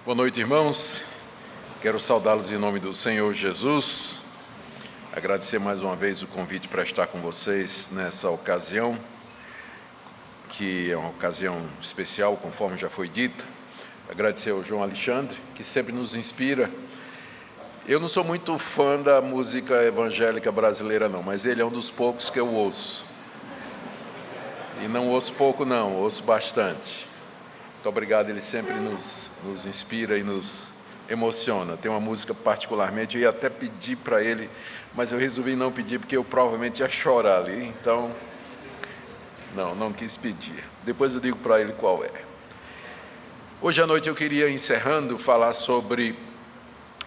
Boa noite, irmãos. Quero saudá-los em nome do Senhor Jesus. Agradecer mais uma vez o convite para estar com vocês nessa ocasião, que é uma ocasião especial, conforme já foi dito. Agradecer ao João Alexandre, que sempre nos inspira. Eu não sou muito fã da música evangélica brasileira, não, mas ele é um dos poucos que eu ouço. E não ouço pouco, não, ouço bastante. Muito obrigado, ele sempre nos inspira e nos emociona. Tem uma música particularmente, eu ia até pedir para ele, mas eu resolvi não pedir, porque eu provavelmente ia chorar ali, então não quis pedir. Depois eu digo para ele qual é. Hoje à noite eu queria, encerrando, falar sobre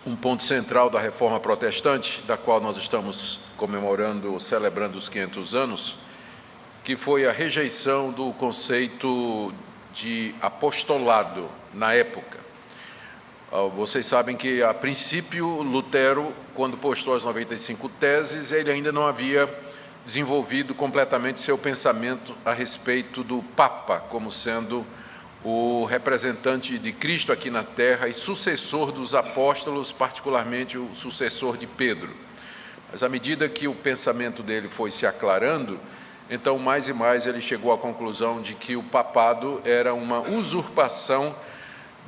um ponto central da Reforma Protestante, da qual nós estamos comemorando, celebrando os 500 anos, que foi a rejeição do conceito de apostolado na época. Vocês sabem que, a princípio, Lutero, quando postou as 95 teses, ele ainda não havia desenvolvido completamente seu pensamento a respeito do Papa, como sendo o representante de Cristo aqui na Terra e sucessor dos apóstolos, particularmente o sucessor de Pedro. Mas, à medida que o pensamento dele foi se aclarando, então, mais e mais, ele chegou à conclusão de que o papado era uma usurpação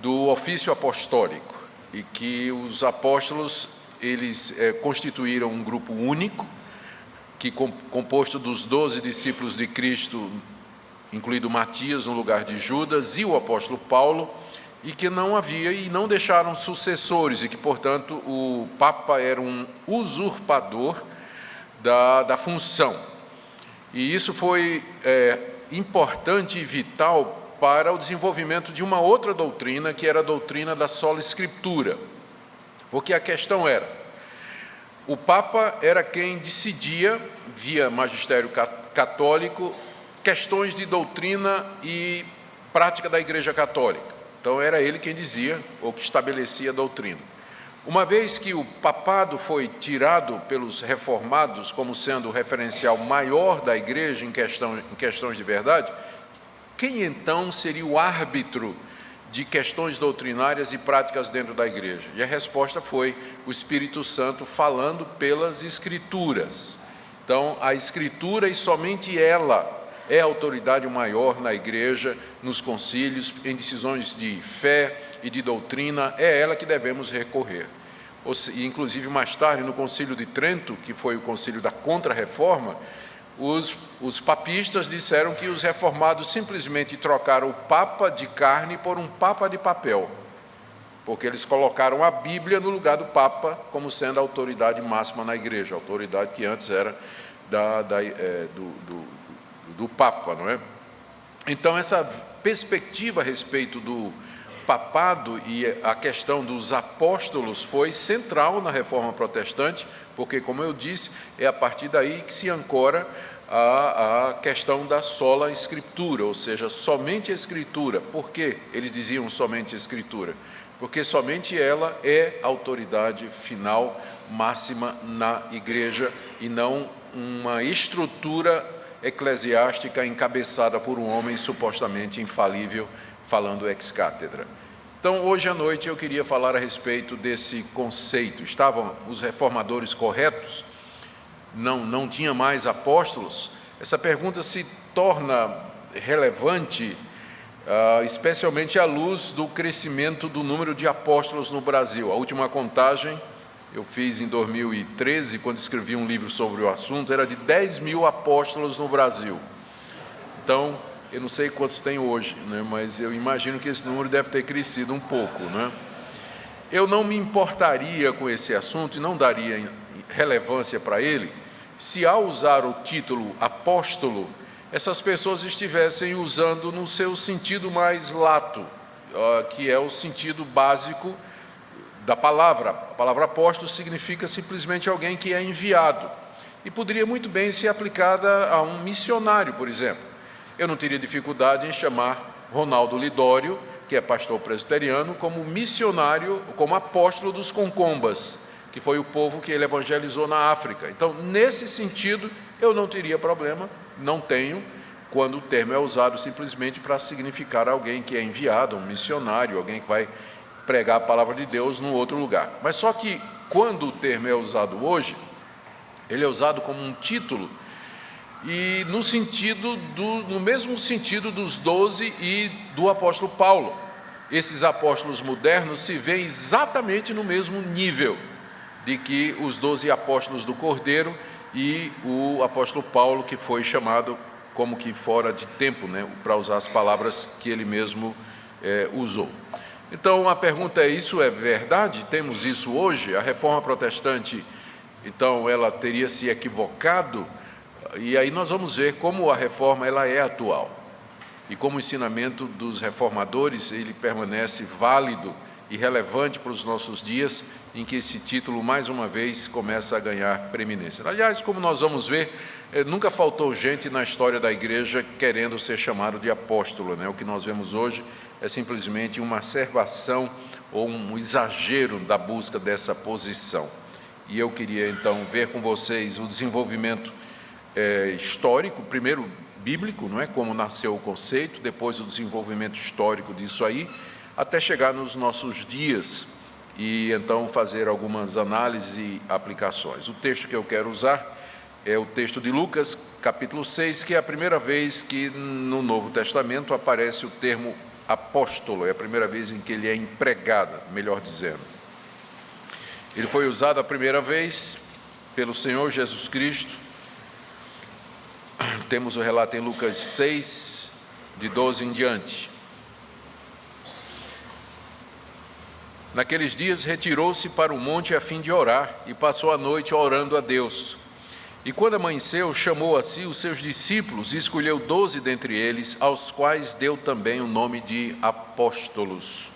do ofício apostólico e que os apóstolos, eles constituíram um grupo único, que composto dos 12 discípulos de Cristo, incluído Matias no lugar de Judas e o apóstolo Paulo, e que não havia e não deixaram sucessores, e que, portanto, o Papa era um usurpador da função. E isso foi importante e vital para o desenvolvimento de uma outra doutrina, que era a doutrina da sola Escritura. Porque a questão era, o Papa era quem decidia, via magistério católico, questões de doutrina e prática da Igreja Católica. Então era ele quem dizia, ou que estabelecia a doutrina. Uma vez que o papado foi tirado pelos reformados como sendo o referencial maior da Igreja em questões de verdade, quem então seria o árbitro de questões doutrinárias e práticas dentro da Igreja? E a resposta foi o Espírito Santo falando pelas Escrituras. Então, a Escritura, e somente ela, é a autoridade maior na Igreja, nos concílios, em decisões de fé e de doutrina, é ela que devemos recorrer. Inclusive, mais tarde, no Concílio de Trento, que foi o concílio da Contra-Reforma, os papistas disseram que os reformados simplesmente trocaram o Papa de carne por um Papa de papel, porque eles colocaram a Bíblia no lugar do Papa como sendo a autoridade máxima na Igreja, a autoridade que antes era do Papa, não é? Então, essa perspectiva a respeito do papado e a questão dos apóstolos foi central na Reforma Protestante, porque, como eu disse, é a partir daí que se ancora a questão da sola Escritura, ou seja, somente a Escritura. Por que eles diziam somente a Escritura? Porque somente ela é a autoridade final, máxima na Igreja, e não uma estrutura eclesiástica encabeçada por um homem supostamente infalível, falando ex cátedra. Então, hoje à noite eu queria falar a respeito desse conceito. Estavam os reformadores corretos? Não tinha mais apóstolos? Essa pergunta se torna relevante, especialmente à luz do crescimento do número de apóstolos no Brasil. A última contagem eu fiz em 2013, quando escrevi um livro sobre o assunto, era de 10 mil apóstolos no Brasil. Então, eu não sei quantos tem hoje, né, mas eu imagino que esse número deve ter crescido um pouco, né? Eu não me importaria com esse assunto e não daria relevância para ele se, ao usar o título apóstolo, essas pessoas estivessem usando no seu sentido mais lato, que é o sentido básico da palavra. A palavra apóstolo significa simplesmente alguém que é enviado, e poderia muito bem ser aplicada a um missionário, por exemplo. Eu não teria dificuldade em chamar Ronaldo Lidório, que é pastor presbiteriano, como missionário, como apóstolo dos Concombas, que foi o povo que ele evangelizou na África. Então, nesse sentido, eu não teria problema, não tenho, quando o termo é usado simplesmente para significar alguém que é enviado, um missionário, alguém que vai pregar a palavra de Deus num outro lugar. Mas só que quando o termo é usado hoje, ele é usado como um título e no mesmo sentido dos 12 e do apóstolo Paulo. Esses apóstolos modernos se veem exatamente no mesmo nível de que os 12 apóstolos do Cordeiro e o apóstolo Paulo, que foi chamado como que fora de tempo, né, para usar as palavras que ele mesmo usou. Então a pergunta é: isso é verdade? Temos isso hoje? A reforma protestante, então, ela teria se equivocado? E aí nós vamos ver como a reforma ela é atual e como o ensinamento dos reformadores ele permanece válido e relevante para os nossos dias, em que esse título mais uma vez começa a ganhar preeminência. Aliás, como nós vamos ver, nunca faltou gente na história da igreja querendo ser chamado de apóstolo, né? O que nós vemos hoje é simplesmente uma acerbação ou um exagero da busca dessa posição. E eu queria então ver com vocês o desenvolvimento histórico, primeiro bíblico, não é? Como nasceu o conceito, depois o desenvolvimento histórico disso aí, até chegar nos nossos dias e então fazer algumas análises e aplicações. O texto que eu quero usar é o texto de Lucas, capítulo 6, que é a primeira vez que no Novo Testamento aparece o termo apóstolo, é a primeira vez em que ele é empregado, melhor dizendo. Ele foi usado a primeira vez pelo Senhor Jesus Cristo. Temos o relato em Lucas 6, de 12 em diante. Naqueles dias retirou-se para o monte a fim de orar e passou a noite orando a Deus. E quando amanheceu, chamou a si os seus discípulos e escolheu 12 dentre eles, aos quais deu também o nome de apóstolos.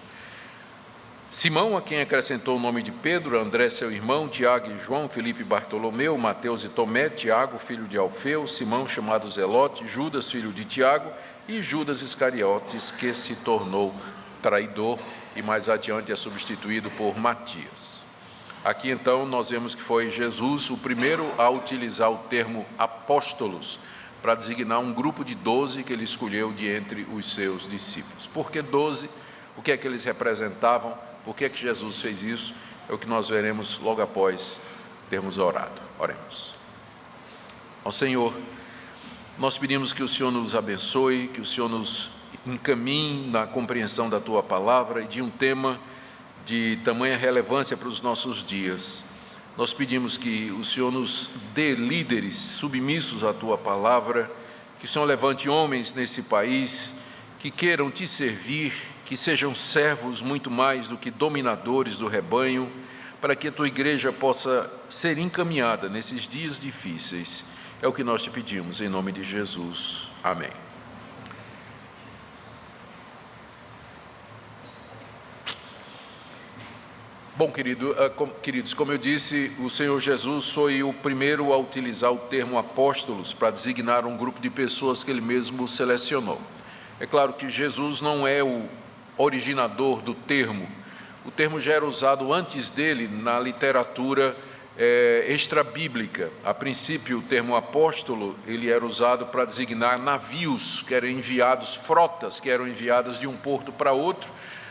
Simão, a quem acrescentou o nome de Pedro, André seu irmão, Tiago e João, Filipe e Bartolomeu, Mateus e Tomé, Tiago, filho de Alfeu, Simão, chamado Zelote, Judas, filho de Tiago, e Judas Iscariotes, que se tornou traidor e mais adiante é substituído por Matias. Aqui então nós vemos que foi Jesus o primeiro a utilizar o termo apóstolos para designar um grupo de 12 que ele escolheu de entre os seus discípulos. Por que 12? O que é que eles representavam? Por que é que Jesus fez isso? É o que nós veremos logo após termos orado. Oremos. Ao Senhor, nós pedimos que o Senhor nos abençoe, que o Senhor nos encaminhe na compreensão da Tua Palavra e de um tema de tamanha relevância para os nossos dias. Nós pedimos que o Senhor nos dê líderes submissos à Tua Palavra, que o Senhor levante homens nesse país que queiram Te servir, que sejam servos muito mais do que dominadores do rebanho, para que a Tua igreja possa ser encaminhada nesses dias difíceis. É o que nós Te pedimos, em nome de Jesus. Amém. Bom, queridos, como eu disse, o Senhor Jesus foi o primeiro a utilizar o termo apóstolos para designar um grupo de pessoas que Ele mesmo selecionou. É claro que Jesus não é o originador do termo. O termo já era usado antes dele na literatura extrabíblica. A princípio, o termo apóstolo ele era usado para designar navios que eram enviados, frotas que eram enviadas de um porto para outro,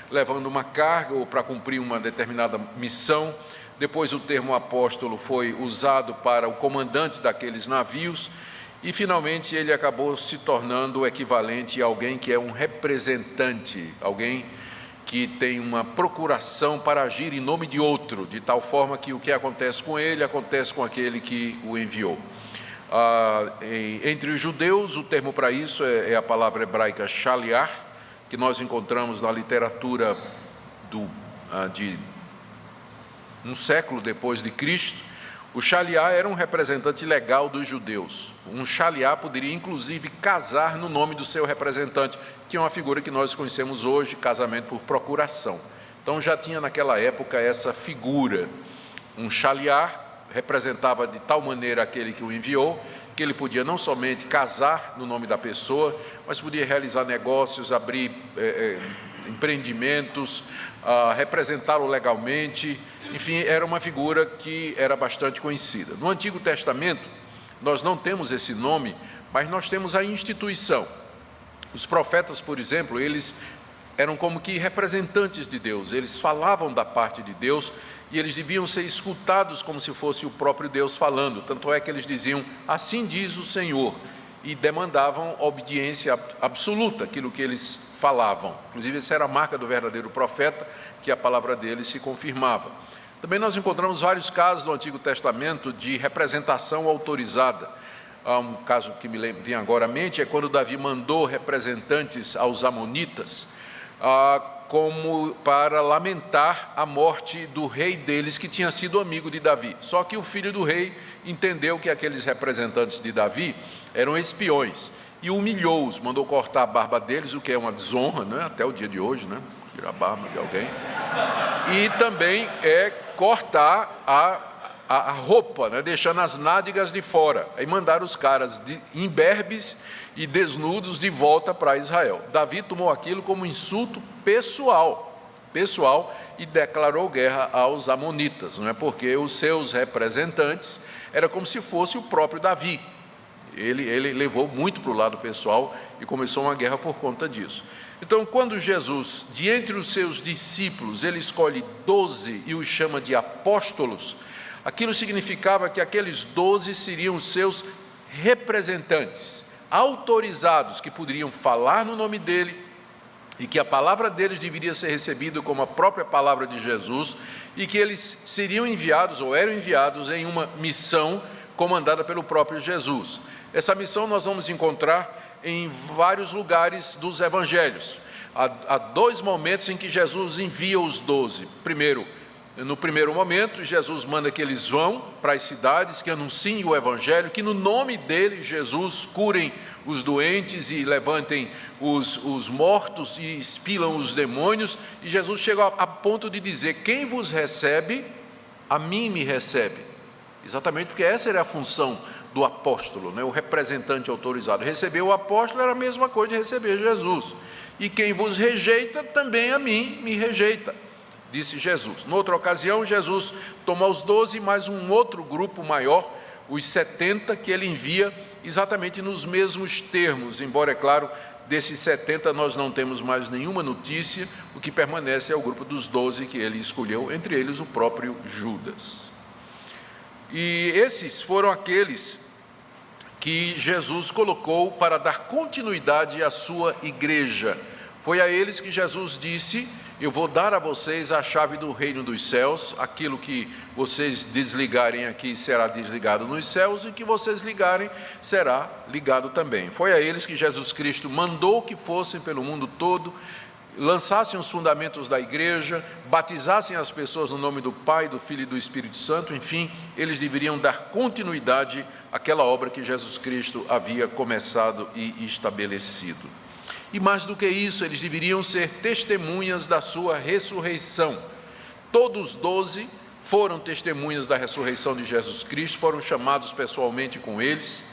levando uma carga ou para cumprir uma determinada missão. Depois o termo apóstolo foi usado para o comandante daqueles navios e finalmente ele acabou se tornando o equivalente a alguém que é um representante, alguém que tem uma procuração para agir em nome de outro, de tal forma que o que acontece com ele, acontece com aquele que o enviou. Entre os judeus, o termo para isso é a palavra hebraica shaliach, que nós encontramos na literatura de um século depois de Cristo. O shaliach era um representante legal dos judeus. Um shaliach poderia, inclusive, casar no nome do seu representante, que é uma figura que nós conhecemos hoje, casamento por procuração. Então, já tinha naquela época essa figura. Um shaliach representava de tal maneira aquele que o enviou, que ele podia não somente casar no nome da pessoa, mas podia realizar negócios, abrir empreendimentos, representá-lo legalmente. Enfim, era uma figura que era bastante conhecida. No Antigo Testamento, nós não temos esse nome, mas nós temos a instituição. Os profetas, por exemplo, eles eram como que representantes de Deus, eles falavam da parte de Deus e eles deviam ser escutados como se fosse o próprio Deus falando. Tanto é que eles diziam, assim diz o Senhor, e demandavam obediência absoluta àquilo que eles falavam. Inclusive, essa era a marca do verdadeiro profeta, que a palavra dele se confirmava. Também nós encontramos vários casos no Antigo Testamento de representação autorizada. Um caso que me vem agora à mente é quando Davi mandou representantes aos amonitas, como para lamentar a morte do rei deles, que tinha sido amigo de Davi. Só que o filho do rei entendeu que aqueles representantes de Davi eram espiões e humilhou-os, mandou cortar a barba deles, o que é uma desonra, né? Até o dia de hoje, né? Tirar a barba de alguém. E também cortar a roupa, né? Deixando as nádegas de fora. Aí mandaram os caras imberbes e desnudos de volta para Israel. Davi tomou aquilo como insulto pessoal e declarou guerra aos amonitas, não é? Porque os seus representantes era como se fosse o próprio Davi. Ele levou muito para o lado pessoal e começou uma guerra por conta disso. Então, quando Jesus, de entre os seus discípulos, ele escolhe 12 e os chama de apóstolos, aquilo significava que aqueles 12 seriam os seus representantes, autorizados, que poderiam falar no nome dele, e que a palavra deles deveria ser recebida como a própria palavra de Jesus, e que eles seriam enviados, ou eram enviados, em uma missão comandada pelo próprio Jesus. Essa missão nós vamos encontrar em vários lugares dos evangelhos. Há dois momentos em que Jesus envia os 12. Primeiro, no primeiro momento, Jesus manda que eles vão para as cidades, que anunciem o evangelho, que no nome dele, Jesus, curem os doentes e levantem os mortos e expilam os demônios. E Jesus chega a ponto de dizer, quem vos recebe, a mim me recebe. Exatamente porque essa era a função do apóstolo, né? O representante autorizado. Receber o apóstolo era a mesma coisa de receber Jesus. E quem vos rejeita, também a mim me rejeita, disse Jesus. Noutra ocasião, Jesus toma os 12 mais um outro grupo maior, os 70, que ele envia exatamente nos mesmos termos, embora, é claro, desses 70 nós não temos mais nenhuma notícia. O que permanece é o grupo dos 12 que ele escolheu, entre eles o próprio Judas. E esses foram aqueles que Jesus colocou para dar continuidade à sua igreja. Foi a eles que Jesus disse, eu vou dar a vocês a chave do reino dos céus, aquilo que vocês desligarem aqui será desligado nos céus, e que vocês ligarem será ligado também. Foi a eles que Jesus Cristo mandou que fossem pelo mundo todo, lançassem os fundamentos da igreja, batizassem as pessoas no nome do Pai, do Filho e do Espírito Santo. Enfim, eles deveriam dar continuidade àquela obra que Jesus Cristo havia começado e estabelecido. E mais do que isso, eles deveriam ser testemunhas da sua ressurreição. Todos 12 foram testemunhas da ressurreição de Jesus Cristo, foram chamados pessoalmente com eles,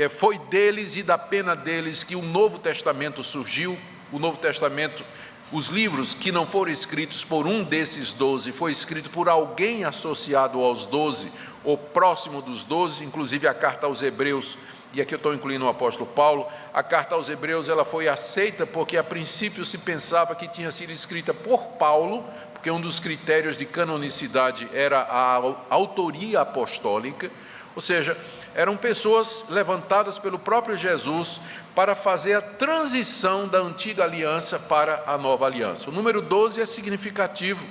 foi deles e da pena deles que o Novo Testamento surgiu. O Novo Testamento, os livros que não foram escritos por um desses 12, foi escrito por alguém associado aos 12, ou próximo dos 12, inclusive a carta aos Hebreus, e aqui eu estou incluindo o apóstolo Paulo. A carta aos Hebreus, ela foi aceita porque a princípio se pensava que tinha sido escrita por Paulo, porque um dos critérios de canonicidade era a autoria apostólica, ou seja, eram pessoas levantadas pelo próprio Jesus para fazer a transição da antiga aliança para a nova aliança. O número 12 é significativo,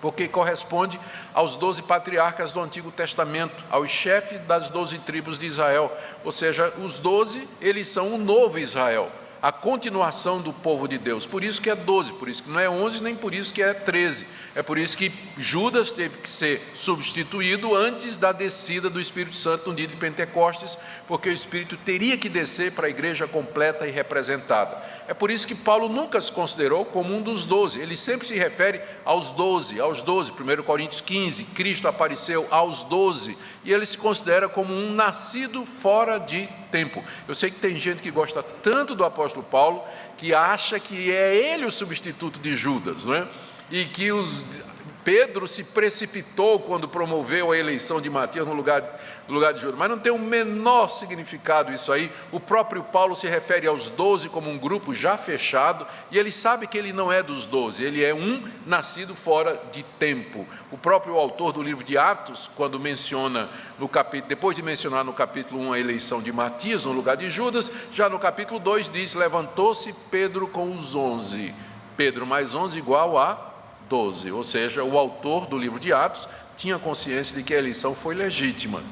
porque corresponde aos 12 patriarcas do Antigo Testamento, aos chefes das 12 tribos de Israel, ou seja, os 12, eles são o novo Israel, a continuação do povo de Deus. Por isso que é 12, por isso que não é 11, nem por isso que é 13. É por isso que Judas teve que ser substituído antes da descida do Espírito Santo no dia de Pentecostes, porque o Espírito teria que descer para a igreja completa e representada. É por isso que Paulo nunca se considerou como um dos 12, ele sempre se refere aos 12, 1 Coríntios 15, Cristo apareceu aos 12, e ele se considera como um nascido fora de tempo. Eu sei que tem gente que gosta tanto do apóstolo Paulo, que acha que é ele o substituto de Judas, não é? E que Pedro se precipitou quando promoveu a eleição de Matias no lugar de Judas, mas não tem o menor significado isso aí. O próprio Paulo se refere aos 12 como um grupo já fechado, e ele sabe que ele não é dos 12, ele é um nascido fora de tempo. O próprio autor do livro de Atos, quando menciona depois de mencionar no capítulo 1 a eleição de Matias no lugar de Judas, já no capítulo 2 diz: levantou-se Pedro com os 11, Pedro mais 11 igual a 12, ou seja, o autor do livro de Atos tinha consciência de que a eleição foi legítima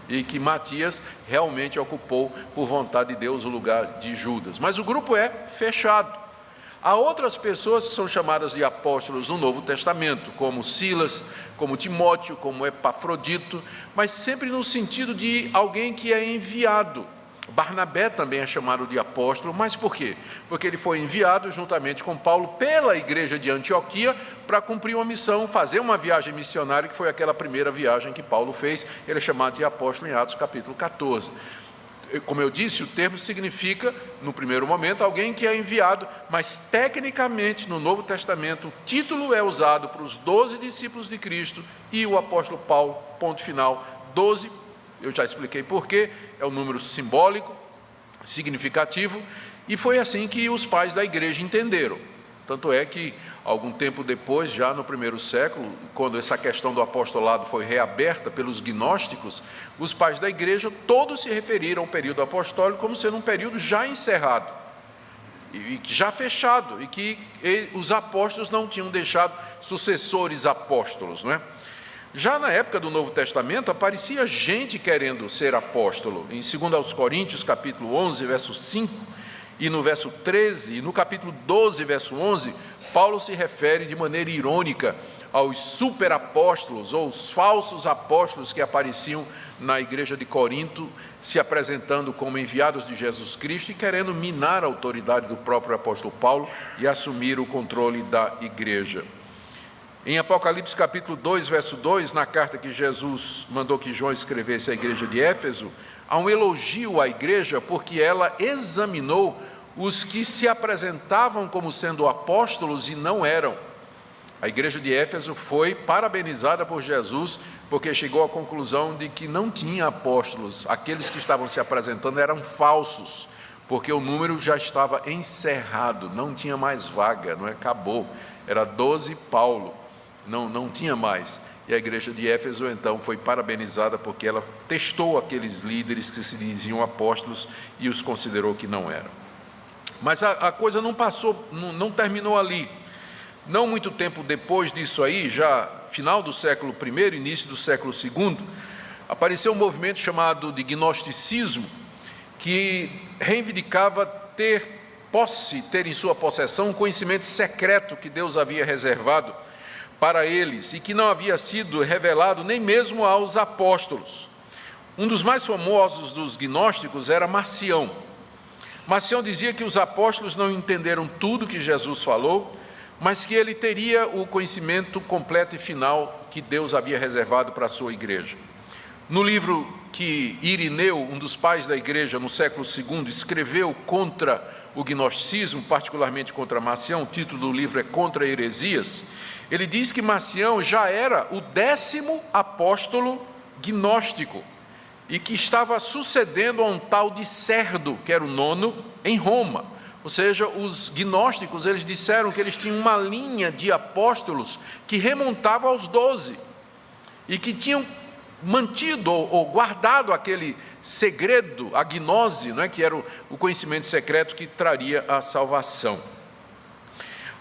e que Matias realmente ocupou por vontade de Deus o lugar de Judas. Mas o grupo é fechado. Há outras pessoas que são chamadas de apóstolos no Novo Testamento, como Silas, como Timóteo, como Epafrodito, mas sempre no sentido de alguém que é enviado. Barnabé também é chamado de apóstolo, mas por quê? Porque ele foi enviado juntamente com Paulo pela igreja de Antioquia para cumprir uma missão, fazer uma viagem missionária, que foi aquela primeira viagem que Paulo fez. Ele é chamado de apóstolo em Atos capítulo 14. Como eu disse, o termo significa, no primeiro momento, alguém que é enviado, mas tecnicamente no Novo Testamento o título é usado para os 12 discípulos de Cristo e o apóstolo Paulo, ponto final. 12, eu já expliquei porquê, é um número simbólico, significativo, e foi assim que os pais da igreja entenderam. Tanto é que, algum tempo depois, já no primeiro século, quando essa questão do apostolado foi reaberta pelos gnósticos, os pais da igreja todos se referiram ao período apostólico como sendo um período já encerrado, e já fechado, e que os apóstolos não tinham deixado sucessores apóstolos, não é? Já na época do Novo Testamento, aparecia gente querendo ser apóstolo. Em 2 Coríntios, capítulo 11, verso 5, e no verso 13, e no capítulo 12, verso 11, Paulo se refere de maneira irônica aos superapóstolos, ou os falsos apóstolos que apareciam na igreja de Corinto, se apresentando como enviados de Jesus Cristo e querendo minar a autoridade do próprio apóstolo Paulo e assumir o controle da igreja. Em Apocalipse capítulo 2, verso 2, na carta que Jesus mandou que João escrevesse à igreja de Éfeso, há um elogio à igreja porque ela examinou os que se apresentavam como sendo apóstolos e não eram. A igreja de Éfeso foi parabenizada por Jesus porque chegou à conclusão de que não tinha apóstolos. Aqueles que estavam se apresentando eram falsos, porque o número já estava encerrado, não tinha mais vaga, não é? Acabou. Era 12 Paulo. Não tinha mais, e a igreja de Éfeso então foi parabenizada porque ela testou aqueles líderes que se diziam apóstolos e os considerou que não eram. Mas a coisa não terminou ali. Não muito tempo depois disso aí, já final do século I, início do século II, apareceu um movimento chamado de gnosticismo, que reivindicava ter em sua possessão um conhecimento secreto que Deus havia reservado para eles e que não havia sido revelado nem mesmo aos apóstolos. Um dos mais famosos dos gnósticos era Marcião. Marcião dizia que os apóstolos não entenderam tudo que Jesus falou, mas que ele teria o conhecimento completo e final que Deus havia reservado para a sua igreja. No livro que Irineu, um dos pais da igreja no século II, escreveu contra o gnosticismo, particularmente contra Marcião, o título do livro é Contra Heresias, ele diz que Marcião já era o 10º apóstolo gnóstico e que estava sucedendo a um tal de Cerdo, que era o 9º, em Roma. Ou seja, os gnósticos, eles disseram que eles tinham uma linha de apóstolos que remontava aos 12 e que tinham mantido ou guardado aquele segredo, a gnose, não é? Que era o conhecimento secreto que traria a salvação.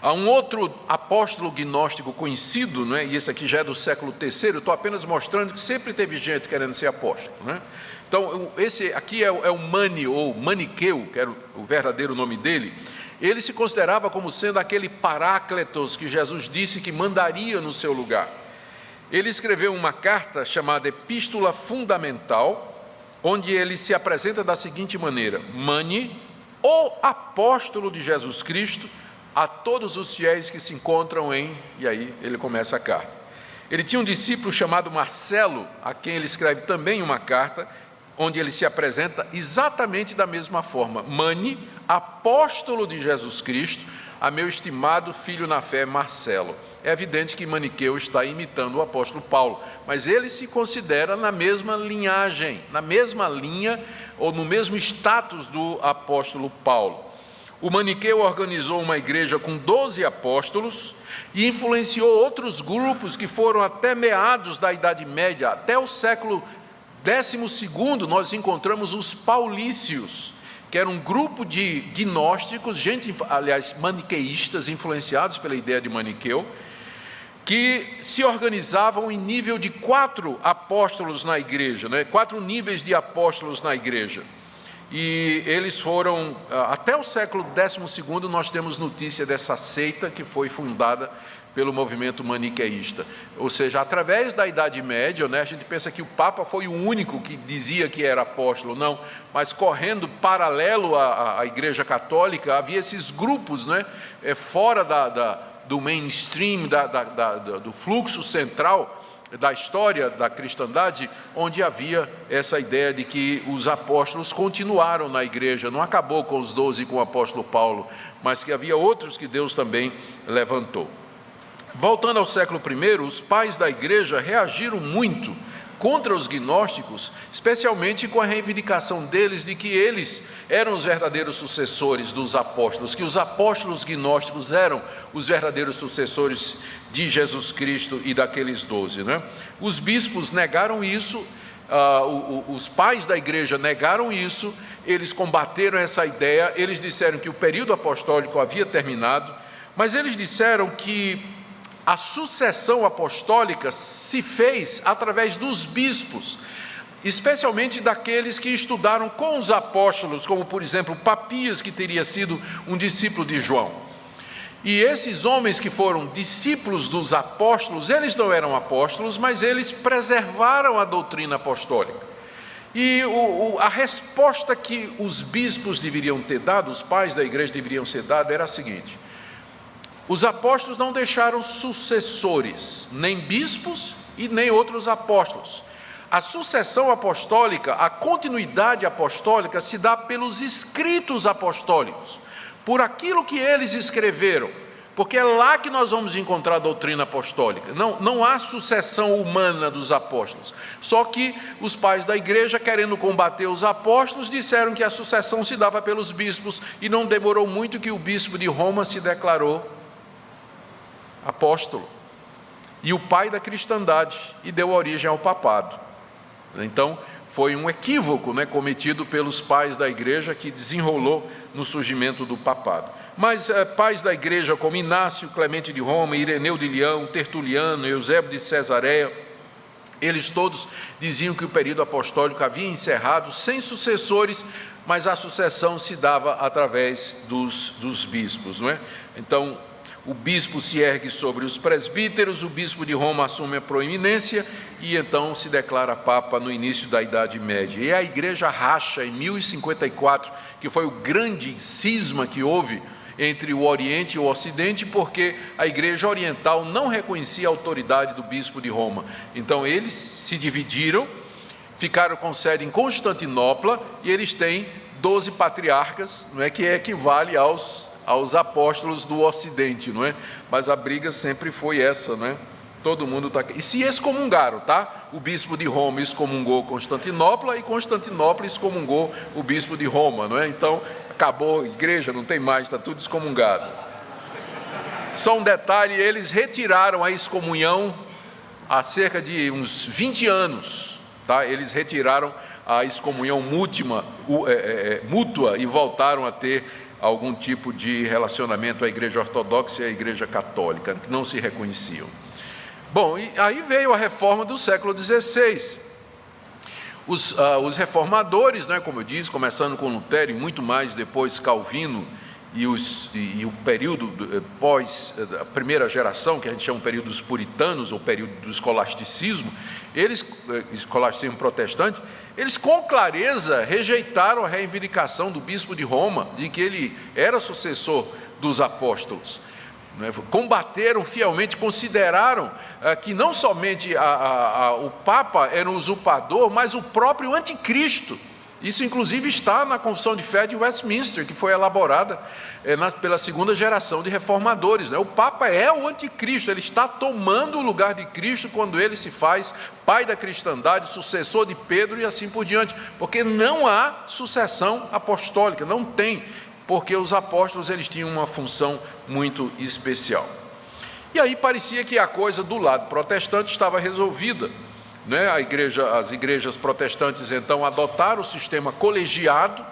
Há um outro apóstolo gnóstico conhecido, não é? E esse aqui já é do século III, eu estou apenas mostrando que sempre teve gente querendo ser apóstolo, não é? Então, esse aqui é o Mani, ou Maniqueu, que era o verdadeiro nome dele. Ele se considerava como sendo aquele Parácletos que Jesus disse que mandaria no seu lugar. Ele escreveu uma carta chamada Epístola Fundamental, onde ele se apresenta da seguinte maneira: Mani, o apóstolo de Jesus Cristo, a todos os fiéis que se encontram em... E aí ele começa a carta. Ele tinha um discípulo chamado Marcelo, a quem ele escreve também uma carta, onde ele se apresenta exatamente da mesma forma: Mani, apóstolo de Jesus Cristo, a meu estimado filho na fé, Marcelo. É evidente que Maniqueu está imitando o apóstolo Paulo, mas ele se considera na mesma linhagem, na mesma linha ou no mesmo status do apóstolo Paulo. O Maniqueu organizou uma igreja com 12 apóstolos e influenciou outros grupos que foram até meados da Idade Média. Até o século XII nós encontramos os paulícios, que era um grupo de gnósticos, maniqueístas, influenciados pela ideia de Maniqueu, que se organizavam em nível de 4 apóstolos na igreja, 4 níveis de apóstolos na igreja. E eles foram, até o século XII, nós temos notícia dessa seita que foi fundada pelo movimento maniqueísta. Ou seja, através da Idade Média, a gente pensa que o Papa foi o único que dizia que era apóstolo, não, mas correndo paralelo à Igreja Católica, havia esses grupos, fora do mainstream, do fluxo central da história da cristandade, onde havia essa ideia de que os apóstolos continuaram na igreja, não acabou com os 12 com o apóstolo Paulo, mas que havia outros que Deus também levantou. Voltando ao século I, os pais da igreja reagiram muito contra os gnósticos, especialmente com a reivindicação deles de que eles eram os verdadeiros sucessores dos apóstolos, que os apóstolos gnósticos eram os verdadeiros sucessores de Jesus Cristo e daqueles 12. Os bispos negaram isso, os pais da igreja negaram isso, eles combateram essa ideia, eles disseram que o período apostólico havia terminado, mas eles disseram que a sucessão apostólica se fez através dos bispos, especialmente daqueles que estudaram com os apóstolos, como por exemplo Papias, que teria sido um discípulo de João. E esses homens que foram discípulos dos apóstolos, eles não eram apóstolos, mas eles preservaram a doutrina apostólica. E a resposta que os bispos deveriam ter dado, os pais da igreja deveriam ser dado, era a seguinte: os apóstolos não deixaram sucessores, nem bispos e nem outros apóstolos. A sucessão apostólica, a continuidade apostólica se dá pelos escritos apostólicos, por aquilo que eles escreveram, porque é lá que nós vamos encontrar a doutrina apostólica. Não há sucessão humana dos apóstolos. Só que os pais da igreja, querendo combater os apóstolos, disseram que a sucessão se dava pelos bispos, e não demorou muito que o bispo de Roma se declarou apóstolo e o pai da cristandade, e deu origem ao papado. Então foi um equívoco cometido pelos pais da igreja, que desenrolou no surgimento do papado. Mas pais da igreja como Inácio, Clemente de Roma, Ireneu de Leão, Tertuliano, Eusébio de Cesareia, eles todos diziam que o período apostólico havia encerrado sem sucessores, mas a sucessão se dava através dos bispos, Então o bispo se ergue sobre os presbíteros, o bispo de Roma assume a proeminência e então se declara papa no início da Idade Média. E a igreja racha em 1054, que foi o grande cisma que houve entre o Oriente e o Ocidente, porque a igreja oriental não reconhecia a autoridade do bispo de Roma. Então eles se dividiram, ficaram com sede em Constantinopla, e eles têm 12 patriarcas, que equivale aos apóstolos do Ocidente, Mas a briga sempre foi essa, Todo mundo está aqui. E se excomungaram, tá? O bispo de Roma excomungou Constantinopla, e Constantinopla excomungou o bispo de Roma, Então acabou a igreja, não tem mais, está tudo excomungado. Só um detalhe: eles retiraram a excomunhão há cerca de uns 20 anos, tá? Eles retiraram a excomunhão mútua e voltaram a ter algum tipo de relacionamento à igreja ortodoxa e à igreja católica, que não se reconheciam. Bom, e aí veio a reforma do século XVI. Os reformadores, como eu disse, começando com Lutero e muito mais depois Calvino, e o período pós a primeira geração, que a gente chama de período dos puritanos, ou período do escolasticismo, escolasticismo protestante, eles com clareza rejeitaram a reivindicação do bispo de Roma, de que ele era sucessor dos apóstolos. Combateram fielmente, consideraram que não somente o Papa era um usurpador, mas o próprio anticristo Isso, inclusive, está na Confissão de Fé de Westminster, que foi elaborada pela segunda geração de reformadores, né? O Papa é o anticristo, ele está tomando o lugar de Cristo quando ele se faz pai da cristandade, sucessor de Pedro e assim por diante, porque não há sucessão apostólica, não tem, porque os apóstolos eles tinham uma função muito especial. E aí parecia que a coisa do lado protestante estava resolvida, né? As igrejas protestantes então adotaram o sistema colegiado,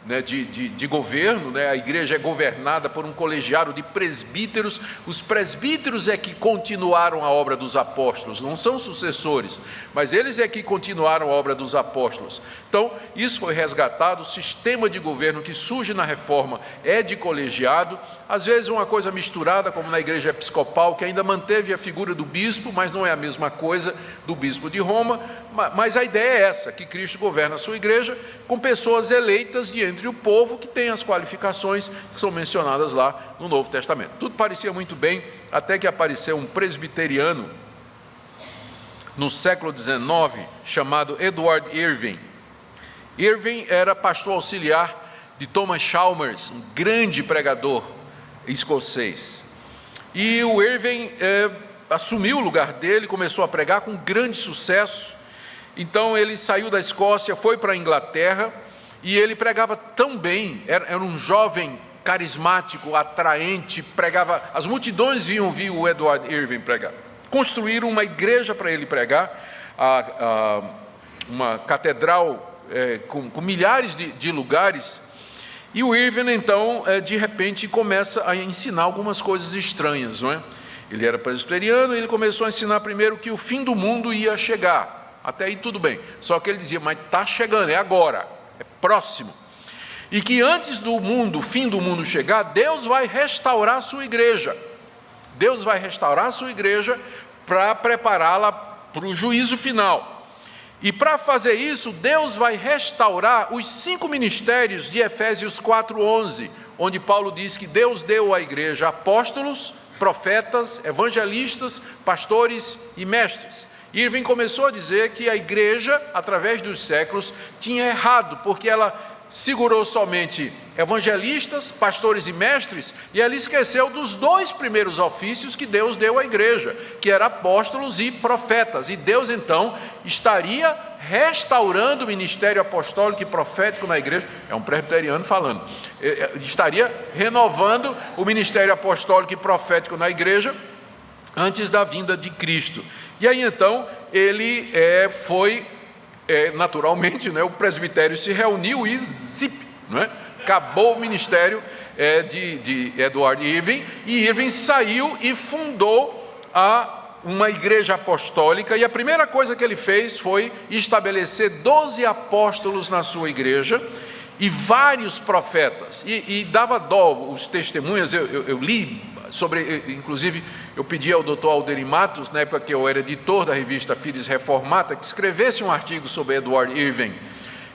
né, de governo, né? A igreja é governada por um colegiado de presbíteros. Os presbíteros é que continuaram a obra dos apóstolos, não são sucessores, mas eles é que continuaram a obra dos apóstolos. Então, isso foi resgatado. O sistema de governo que surge na reforma é de colegiado, às vezes uma coisa misturada, como na igreja episcopal, que ainda manteve a figura do bispo, mas não é a mesma coisa do bispo de Roma. Mas a ideia é essa, que Cristo governa a sua igreja com pessoas eleitas de entre o povo, que tem as qualificações que são mencionadas lá no Novo Testamento. Tudo parecia muito bem, até que apareceu um presbiteriano no século XIX, chamado Edward Irving. Irving era pastor auxiliar de Thomas Chalmers, um grande pregador escocês. E o Irving assumiu o lugar dele, começou a pregar com grande sucesso. Então ele saiu da Escócia, foi para a Inglaterra, e ele pregava tão bem, era um jovem carismático, atraente, pregava, as multidões vinham ouvir o Edward Irving pregar. Construíram uma igreja para ele pregar, uma catedral com milhares de lugares. E o Irving então, de repente, começa a ensinar algumas coisas estranhas, não é? Ele era presbiteriano e ele começou a ensinar primeiro que o fim do mundo ia chegar. Até aí tudo bem, só que ele dizia, mas está chegando, é agora, é próximo. E que antes do fim do mundo chegar, Deus vai restaurar a sua igreja. Deus vai restaurar a sua igreja para prepará-la para o juízo final. E para fazer isso, Deus vai restaurar os 5 ministérios de Efésios 4:11, onde Paulo diz que Deus deu à igreja apóstolos, profetas, evangelistas, pastores e mestres. Irving começou a dizer que a igreja, através dos séculos, tinha errado, porque ela segurou somente evangelistas, pastores e mestres, e ela esqueceu dos 2 primeiros ofícios que Deus deu à igreja, que eram apóstolos e profetas. E Deus então estaria restaurando o ministério apostólico e profético na igreja, é um presbiteriano falando, estaria renovando o ministério apostólico e profético na igreja antes da vinda de Cristo. E aí então ele naturalmente, né, o presbitério se reuniu e né, acabou o ministério de Edward Irving, e Irving saiu e fundou uma igreja apostólica, e a primeira coisa que ele fez foi estabelecer 12 apóstolos na sua igreja e vários profetas, e dava dó os testemunhas. Eu li sobre, inclusive eu pedi ao Dr. Alderi Matos, na época que eu era editor da revista Fides Reformata, que escrevesse um artigo sobre Edward Irving,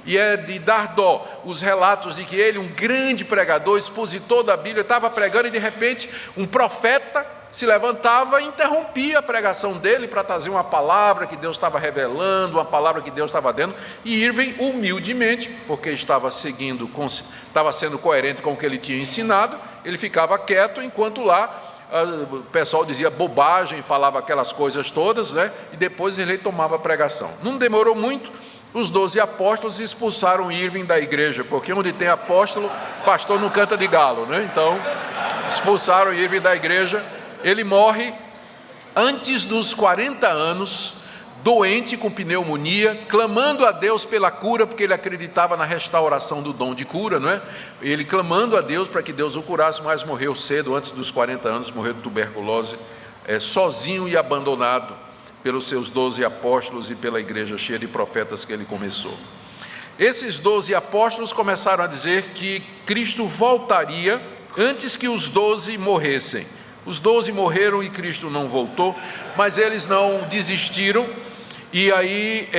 e é de dar dó os relatos de que ele, um grande pregador, expositor da Bíblia, estava pregando e de repente um profeta se levantava e interrompia a pregação dele para trazer uma palavra que Deus estava revelando, uma palavra que Deus estava dando, e Irving, humildemente, porque estava sendo coerente com o que ele tinha ensinado, ele ficava quieto, enquanto lá o pessoal dizia bobagem, falava aquelas coisas todas, né? E depois ele tomava a pregação. Não demorou muito, os 12 apóstolos expulsaram Irving da igreja, porque onde tem apóstolo, pastor não canta de galo, né? Então, expulsaram Irving da igreja. Ele morre antes dos 40 anos, doente com pneumonia, clamando a Deus pela cura, porque ele acreditava na restauração do dom de cura, não é? Ele clamando a Deus para que Deus o curasse, mas morreu cedo, antes dos 40 anos, morreu de tuberculose, sozinho e abandonado pelos seus 12 apóstolos e pela igreja cheia de profetas que ele começou. Esses 12 apóstolos começaram a dizer que Cristo voltaria antes que os 12 morressem. Os 12 morreram e Cristo não voltou, mas eles não desistiram. E aí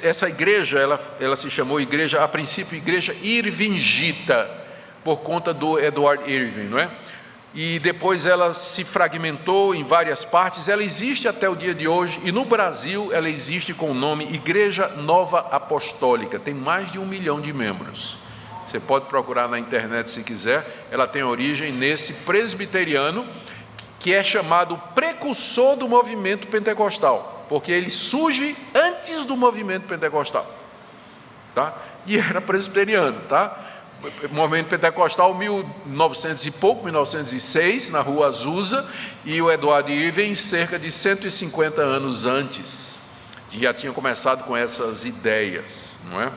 essa igreja, ela se chamou igreja, a princípio, igreja Irvingita, por conta do Edward Irving, não é? e depois ela se fragmentou em várias partes. Ela existe até o dia de hoje, e no Brasil ela existe com o nome Igreja Nova Apostólica, tem mais de 1 milhão de membros. Você pode procurar na internet se quiser. Ela tem origem nesse presbiteriano, que é chamado precursor do movimento pentecostal, porque ele surge antes do movimento pentecostal, tá? E era presbiteriano, tá? O movimento pentecostal, 1900 e pouco, 1906, na Rua Azusa, e o Edward Irving, cerca de 150 anos antes, já tinha começado com essas ideias, não é?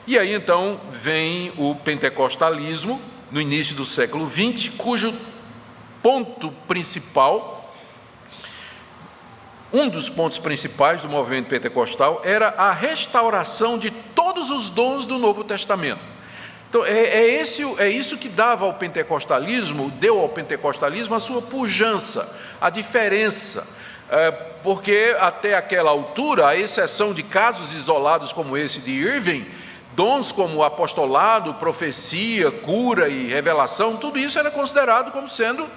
E aí então vem o pentecostalismo, no início do século XX, cujo ponto principal, um dos pontos principais do movimento pentecostal era a restauração de todos os dons do Novo Testamento. Então, é isso que dava ao pentecostalismo, deu ao pentecostalismo a sua pujança, a diferença, porque até aquela altura, à exceção de casos isolados como esse de Irving, dons como apostolado, profecia, cura e revelação, tudo isso era considerado como sendo,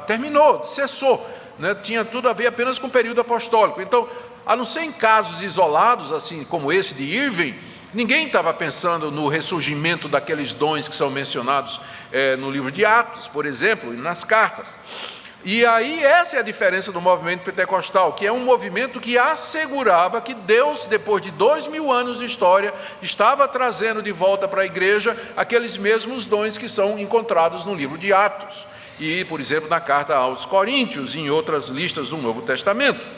terminou, cessou, né? Tinha tudo a ver apenas com o período apostólico. Então, a não ser em casos isolados, assim como esse de Irving, ninguém estava pensando no ressurgimento daqueles dons que são mencionados no livro de Atos, por exemplo, e nas cartas. E aí essa é a diferença do movimento pentecostal, que é um movimento que assegurava que Deus, depois de 2000 anos de história, estava trazendo de volta para a igreja aqueles mesmos dons que são encontrados no livro de Atos, e, por exemplo, na carta aos Coríntios e em outras listas do Novo Testamento.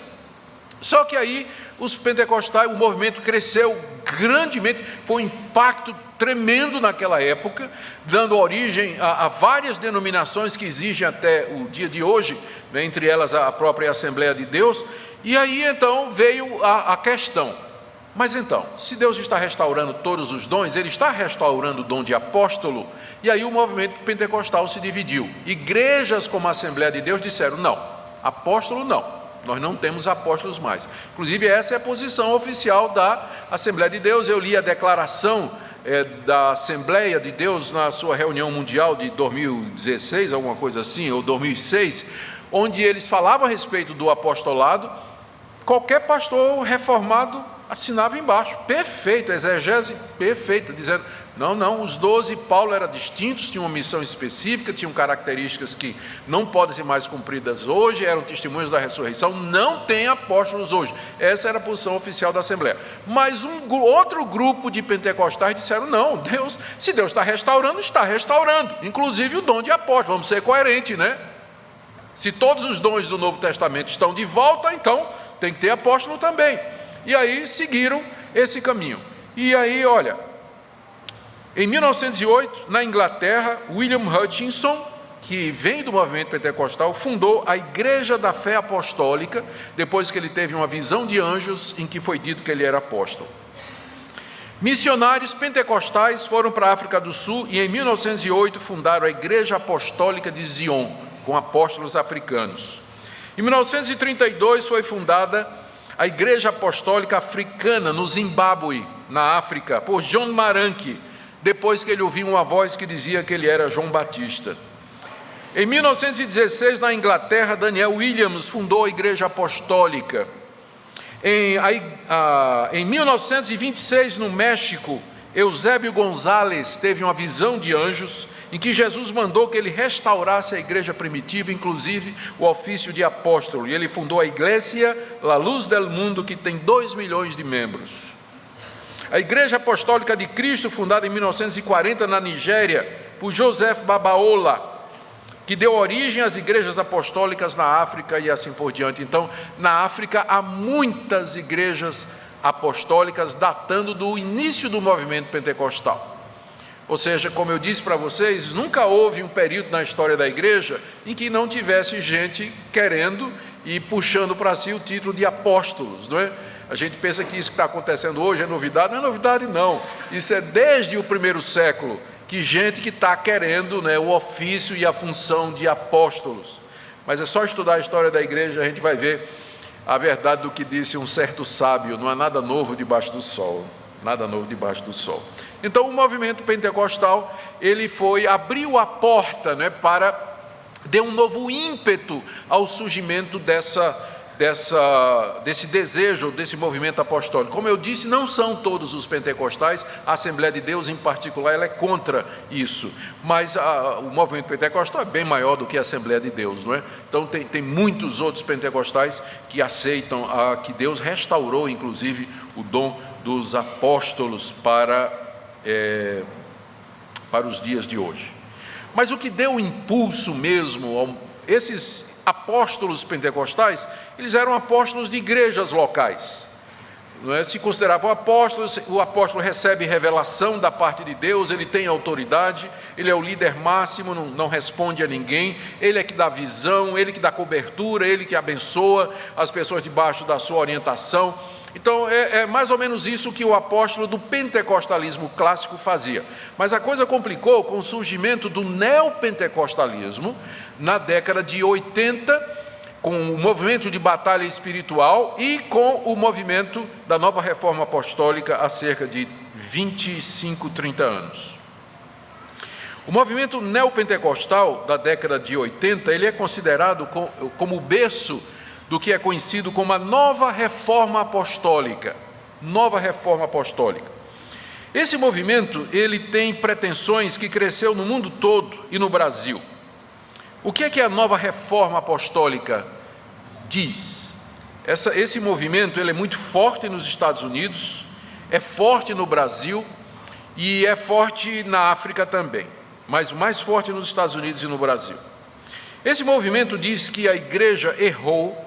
Só que aí os pentecostais, o movimento cresceu grandemente, foi um impacto tremendo naquela época, dando origem a várias denominações que existem até o dia de hoje, né, entre elas a própria Assembleia de Deus. E aí então veio a questão, mas então, se Deus está restaurando todos os dons, Ele está restaurando o dom de apóstolo? E aí o movimento pentecostal se dividiu. Igrejas como a Assembleia de Deus disseram, não, apóstolo não. Nós não temos apóstolos mais. Inclusive, essa é a posição oficial da Assembleia de Deus. Eu li a declaração da Assembleia de Deus na sua reunião mundial de 2016, alguma coisa assim, ou 2006, onde eles falavam a respeito do apostolado. Qualquer pastor reformado assinava embaixo, perfeito, exegese perfeita, dizendo, não, os 12, Paulo era distintos, tinha uma missão específica, tinham características que não podem ser mais cumpridas hoje, eram testemunhos da ressurreição, não tem apóstolos hoje. Essa era a posição oficial da Assembleia. Mas outro grupo de pentecostais disseram, não, se Deus está restaurando, inclusive o dom de apóstolo, vamos ser coerentes, né? Se todos os dons do Novo Testamento estão de volta, então tem que ter apóstolo também. E aí seguiram esse caminho. E aí, olha, em 1908, na Inglaterra, William Hutchinson, que vem do movimento pentecostal, fundou a Igreja da Fé Apostólica, depois que ele teve uma visão de anjos em que foi dito que ele era apóstolo. Missionários pentecostais foram para a África do Sul e em 1908 fundaram a Igreja Apostólica de Zion, com apóstolos africanos. Em 1932 foi fundada a Igreja Apostólica Africana no Zimbábue, na África, por John Maranque, depois que ele ouviu uma voz que dizia que ele era João Batista. Em 1916, na Inglaterra, Daniel Williams fundou a Igreja Apostólica. Em 1926, no México, Eusébio González teve uma visão de anjos em que Jesus mandou que ele restaurasse a igreja primitiva, inclusive o ofício de apóstolo, e ele fundou a Iglesia La Luz del Mundo, que tem 2 milhões de membros. A Igreja Apostólica de Cristo, fundada em 1940 na Nigéria, por Joseph Babaola, que deu origem às igrejas apostólicas na África e assim por diante. Então, na África há muitas igrejas apostólicas datando do início do movimento pentecostal. Ou seja, como eu disse para vocês, nunca houve um período na história da igreja em que não tivesse gente querendo e puxando para si o título de apóstolos, não é? A gente pensa que isso que está acontecendo hoje é novidade, não é novidade não, isso é desde o primeiro século, que gente que está querendo, né, o ofício e a função de apóstolos. Mas é só estudar a história da igreja, a gente vai ver a verdade do que disse um certo sábio, não há nada novo debaixo do sol, nada novo debaixo do sol. Então o movimento pentecostal, ele abriu a porta, né, para deu um novo ímpeto ao surgimento desse desejo, desse movimento apostólico. Como eu disse, não são todos os pentecostais, a Assembleia de Deus em particular, ela é contra isso, mas o movimento pentecostal é bem maior do que a Assembleia de Deus, não é? Então tem muitos outros pentecostais que aceitam que Deus restaurou, inclusive, o dom dos apóstolos para os dias de hoje. Mas o que deu impulso mesmo esses apóstolos pentecostais, eles eram apóstolos de igrejas locais, não é? Se consideravam apóstolos. O apóstolo recebe revelação da parte de Deus, ele tem autoridade, ele é o líder máximo, não responde a ninguém, ele é que dá visão, ele que dá cobertura, ele que abençoa as pessoas debaixo da sua orientação. Então é mais ou menos isso que o apóstolo do pentecostalismo clássico fazia. Mas a coisa complicou com o surgimento do neopentecostalismo na década de 80, com o movimento de batalha espiritual e com o movimento da nova reforma apostólica há cerca de 25, 30 anos. O movimento neopentecostal da década de 80, ele é considerado como o berço do que é conhecido como a nova reforma apostólica. Nova reforma apostólica. Esse movimento, ele tem pretensões que cresceu no mundo todo e no Brasil. O que é que a nova reforma apostólica diz? Esse movimento, ele é muito forte nos Estados Unidos, é forte no Brasil e é forte na África também, mas o mais forte nos Estados Unidos e no Brasil. Esse movimento diz que a igreja errou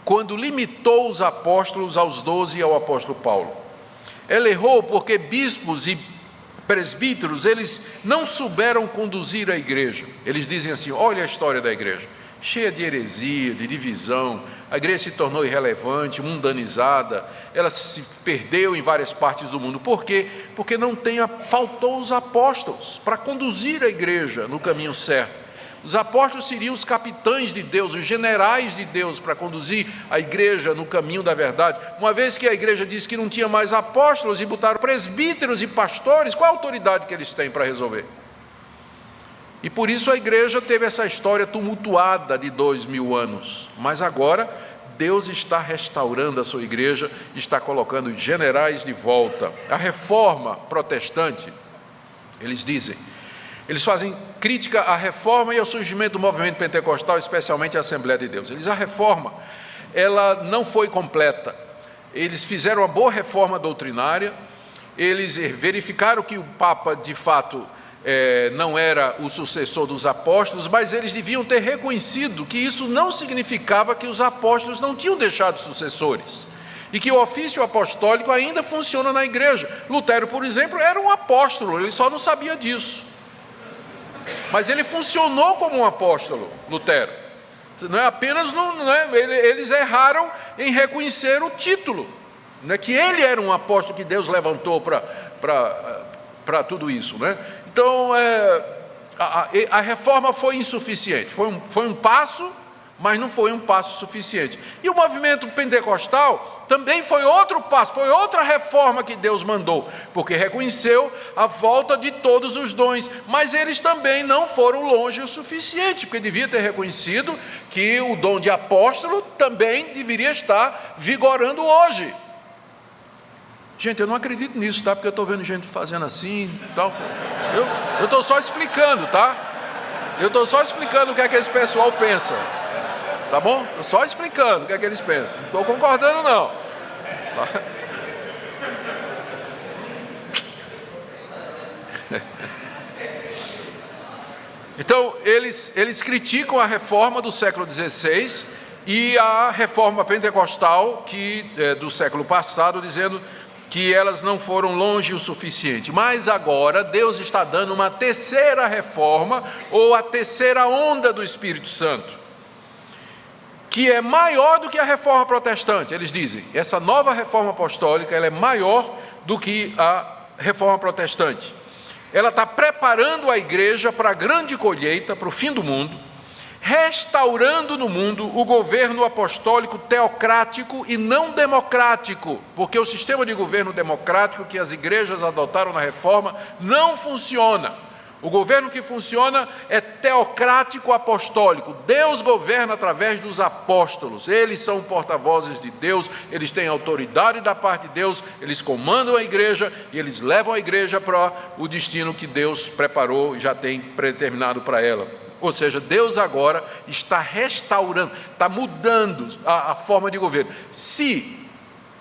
quando limitou os apóstolos aos 12 e ao apóstolo Paulo. Ela errou porque bispos e presbíteros, eles não souberam conduzir a igreja. Eles dizem assim: olha a história da igreja, cheia de heresia, de divisão, a igreja se tornou irrelevante, mundanizada, ela se perdeu em várias partes do mundo. Por quê? Porque faltou os apóstolos para conduzir a igreja no caminho certo. Os apóstolos seriam os capitães de Deus, os generais de Deus para conduzir a igreja no caminho da verdade. Uma vez que a igreja disse que não tinha mais apóstolos e botaram presbíteros e pastores, qual a autoridade que eles têm para resolver? E por isso a igreja teve essa história tumultuada de 2000 anos. Mas agora Deus está restaurando a sua igreja, está colocando os generais de volta. A reforma protestante, eles fazem crítica à reforma e ao surgimento do movimento pentecostal, especialmente a Assembleia de Deus. Eles dizem: a reforma, ela não foi completa. Eles fizeram uma boa reforma doutrinária, eles verificaram que o Papa, de fato, não era o sucessor dos apóstolos, mas eles deviam ter reconhecido que isso não significava que os apóstolos não tinham deixado sucessores, e que o ofício apostólico ainda funciona na igreja. Lutero, por exemplo, era um apóstolo, ele só não sabia disso. Mas ele funcionou como um apóstolo, Lutero. Não é apenas, eles erraram em reconhecer o título, que ele era um apóstolo que Deus levantou para tudo isso. Então, a reforma foi insuficiente, foi um passo, mas não foi um passo suficiente. E o movimento pentecostal também foi outro passo, foi outra reforma que Deus mandou, porque reconheceu a volta de todos os dons, mas eles também não foram longe o suficiente, porque devia ter reconhecido que o dom de apóstolo também deveria estar vigorando hoje. Gente, eu não acredito nisso, tá? Porque eu estou vendo gente fazendo assim e tal. Eu estou só explicando, tá? Eu estou só explicando o que é que esse pessoal pensa. Tá bom? Estou só explicando o que é que eles pensam. Não estou concordando, não. Tá? Então, eles criticam a reforma do século XVI e a reforma pentecostal do século passado, dizendo que elas não foram longe o suficiente. Mas agora Deus está dando uma terceira reforma, ou a terceira onda do Espírito Santo, que é maior do que a reforma protestante. Eles dizem, essa nova reforma apostólica, ela é maior do que a reforma protestante. Ela está preparando a igreja para a grande colheita, para o fim do mundo, restaurando no mundo o governo apostólico teocrático e não democrático, porque o sistema de governo democrático que as igrejas adotaram na reforma não funciona. O governo que funciona é teocrático apostólico. Deus governa através dos apóstolos. Eles são porta-vozes de Deus, eles têm autoridade da parte de Deus, eles comandam a igreja e eles levam a igreja para o destino que Deus preparou e já tem predeterminado para ela. Ou seja, Deus agora está restaurando, está mudando a forma de governo. Se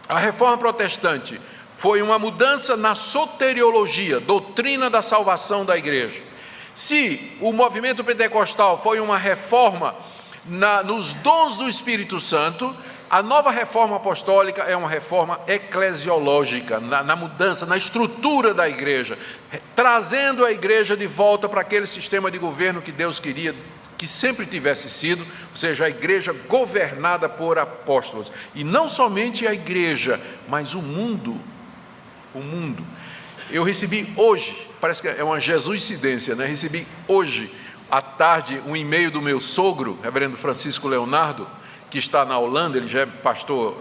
a reforma protestante foi uma mudança na soteriologia, doutrina da salvação da igreja. Se o movimento pentecostal foi uma reforma nos dons do Espírito Santo, a nova reforma apostólica é uma reforma eclesiológica, na mudança, na estrutura da igreja, trazendo a igreja de volta para aquele sistema de governo que Deus queria que sempre tivesse sido, ou seja, a igreja governada por apóstolos. E não somente a igreja, mas o mundo. O mundo. Eu recebi hoje, parece que é uma jesuicidência, né? Recebi hoje à tarde um e-mail do meu sogro, reverendo Francisco Leonardo, que está na Holanda. Ele já é pastor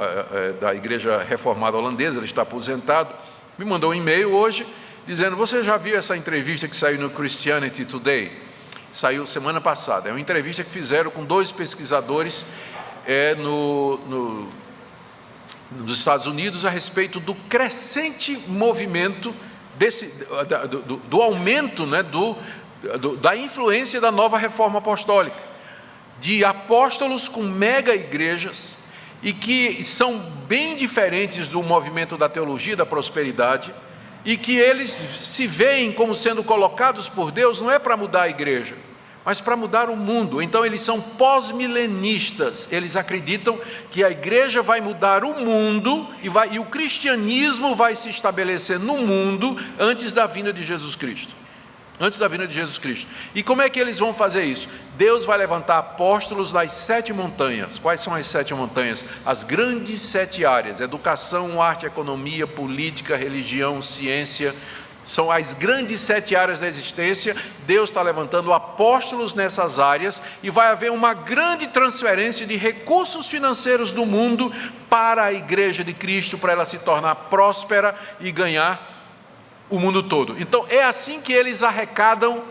da igreja reformada holandesa, ele está aposentado. Me mandou um e-mail hoje dizendo: você já viu essa entrevista que saiu no Christianity Today? Saiu semana passada. É uma entrevista que fizeram com 2 pesquisadores nos Estados Unidos a respeito do crescente movimento do aumento, né, da influência da nova reforma apostólica, de apóstolos com mega igrejas, e que são bem diferentes do movimento da teologia da prosperidade, e que eles se veem como sendo colocados por Deus não é para mudar a igreja, mas para mudar o mundo. Então eles são pós-milenistas, eles acreditam que a igreja vai mudar o mundo e o cristianismo vai se estabelecer no mundo antes da vinda de Jesus Cristo. Antes da vinda de Jesus Cristo. E como é que eles vão fazer isso? Deus vai levantar apóstolos nas 7 montanhas. Quais são as 7 montanhas? As grandes 7 áreas: educação, arte, economia, política, religião, ciência. São as grandes 7 áreas da existência. Deus está levantando apóstolos nessas áreas e vai haver uma grande transferência de recursos financeiros do mundo para a igreja de Cristo, para ela se tornar próspera e ganhar o mundo todo. Então é assim que eles arrecadam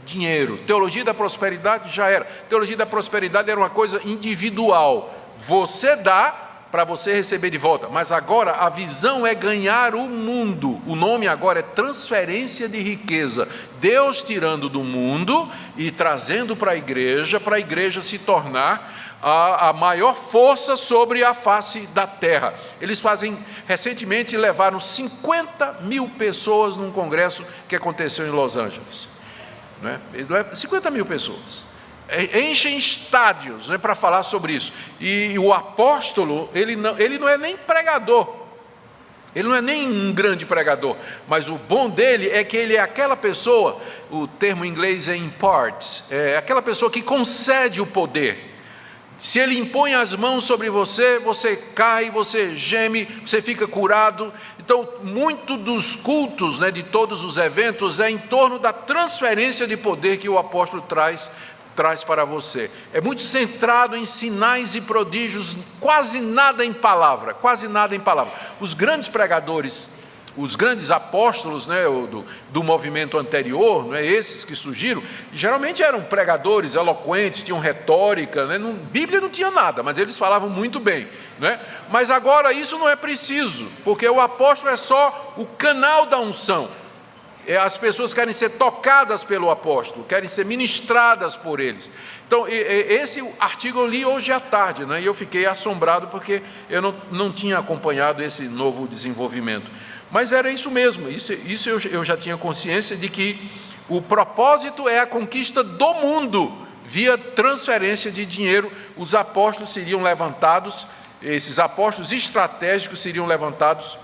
dinheiro. Teologia da prosperidade já era. Teologia da prosperidade era uma coisa individual. Você dá para você receber de volta, mas agora a visão é ganhar o mundo. O nome agora é transferência de riqueza. Deus tirando do mundo e trazendo para a igreja se tornar a maior força sobre a face da terra. Eles recentemente levaram 50 mil pessoas num congresso que aconteceu em Los Angeles, né? 50 mil pessoas. Enchem estádios, né, para falar sobre isso. E o apóstolo, ele não é nem pregador, ele não é nem um grande pregador, mas o bom dele é que ele é aquela pessoa, o termo em inglês é imparts, é aquela pessoa que concede o poder. Se ele impõe as mãos sobre você, você cai, você geme, você fica curado. Então, muito dos cultos, né, de todos os eventos, é em torno da transferência de poder que o apóstolo traz para você. É muito centrado em sinais e prodígios, quase nada em palavra. Os grandes pregadores, os grandes apóstolos, né, do movimento anterior, né, esses que surgiram, geralmente eram pregadores eloquentes, tinham retórica, né, Bíblia não tinha nada, mas eles falavam muito bem, né? Mas agora isso não é preciso, porque o apóstolo é só o canal da unção. As pessoas querem ser tocadas pelo apóstolo, querem ser ministradas por eles. Então, esse artigo eu li hoje à tarde, né, e eu fiquei assombrado porque eu não tinha acompanhado esse novo desenvolvimento. Mas era isso mesmo, isso eu já tinha consciência de que o propósito é a conquista do mundo, via transferência de dinheiro. Os apóstolos seriam levantados, esses apóstolos estratégicos seriam levantados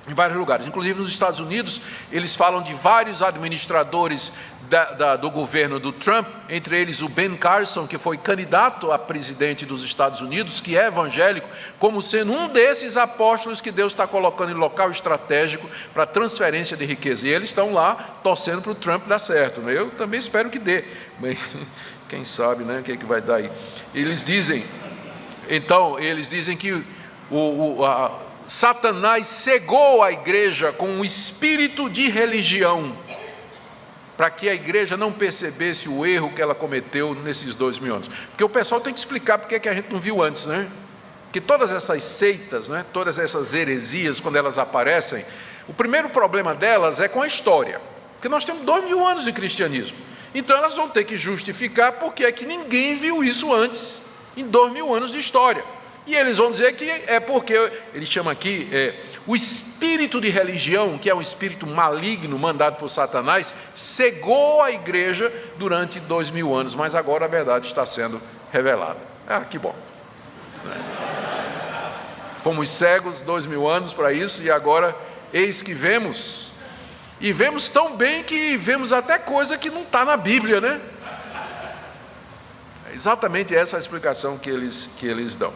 em vários lugares, inclusive nos Estados Unidos. Eles falam de vários administradores do governo do Trump, entre eles o Ben Carson, que foi candidato a presidente dos Estados Unidos, que é evangélico, como sendo um desses apóstolos que Deus está colocando em local estratégico para transferência de riqueza, e eles estão lá torcendo para o Trump dar certo, né? Eu também espero que dê, mas quem sabe, né, o que é que vai dar aí. Eles dizem que Satanás cegou a igreja com um espírito de religião. para que a igreja não percebesse o erro que ela cometeu nesses 2000 anos. Porque o pessoal tem que explicar porque é que a gente não viu antes, né? Que todas essas seitas, né, todas essas heresias, quando elas aparecem, o primeiro problema delas é com a história. Porque nós temos 2000 anos de cristianismo. Então elas vão ter que justificar porque é que ninguém viu isso antes, em 2000 anos de história. E eles vão dizer que é porque, ele chama aqui, o espírito de religião, que é um espírito maligno mandado por Satanás, cegou a igreja durante 2000 anos, mas agora a verdade está sendo revelada. Ah, que bom. Fomos cegos 2000 anos para isso, e agora eis que vemos, e vemos tão bem que vemos até coisa que não está na Bíblia, né? É exatamente essa a explicação que eles dão.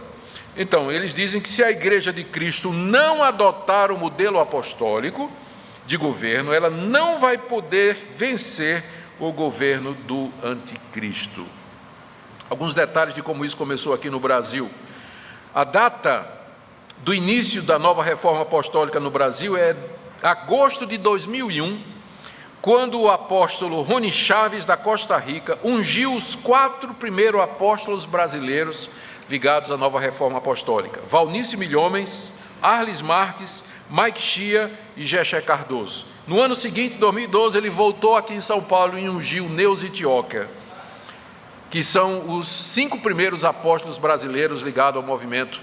Então, eles dizem que se a igreja de Cristo não adotar o modelo apostólico de governo, ela não vai poder vencer o governo do anticristo. Alguns detalhes de como isso começou aqui no Brasil. A data do início da nova reforma apostólica no Brasil é agosto de 2001, quando o apóstolo Rony Chaves, da Costa Rica, ungiu os 4 primeiros apóstolos brasileiros ligados à nova reforma apostólica: Valnice Milhomens, Arles Marques, Mike Chia e Geché Cardoso. No ano seguinte, 2012, ele voltou aqui em São Paulo e ungiu Neuza Itioca, que são os 5 primeiros apóstolos brasileiros ligados ao movimento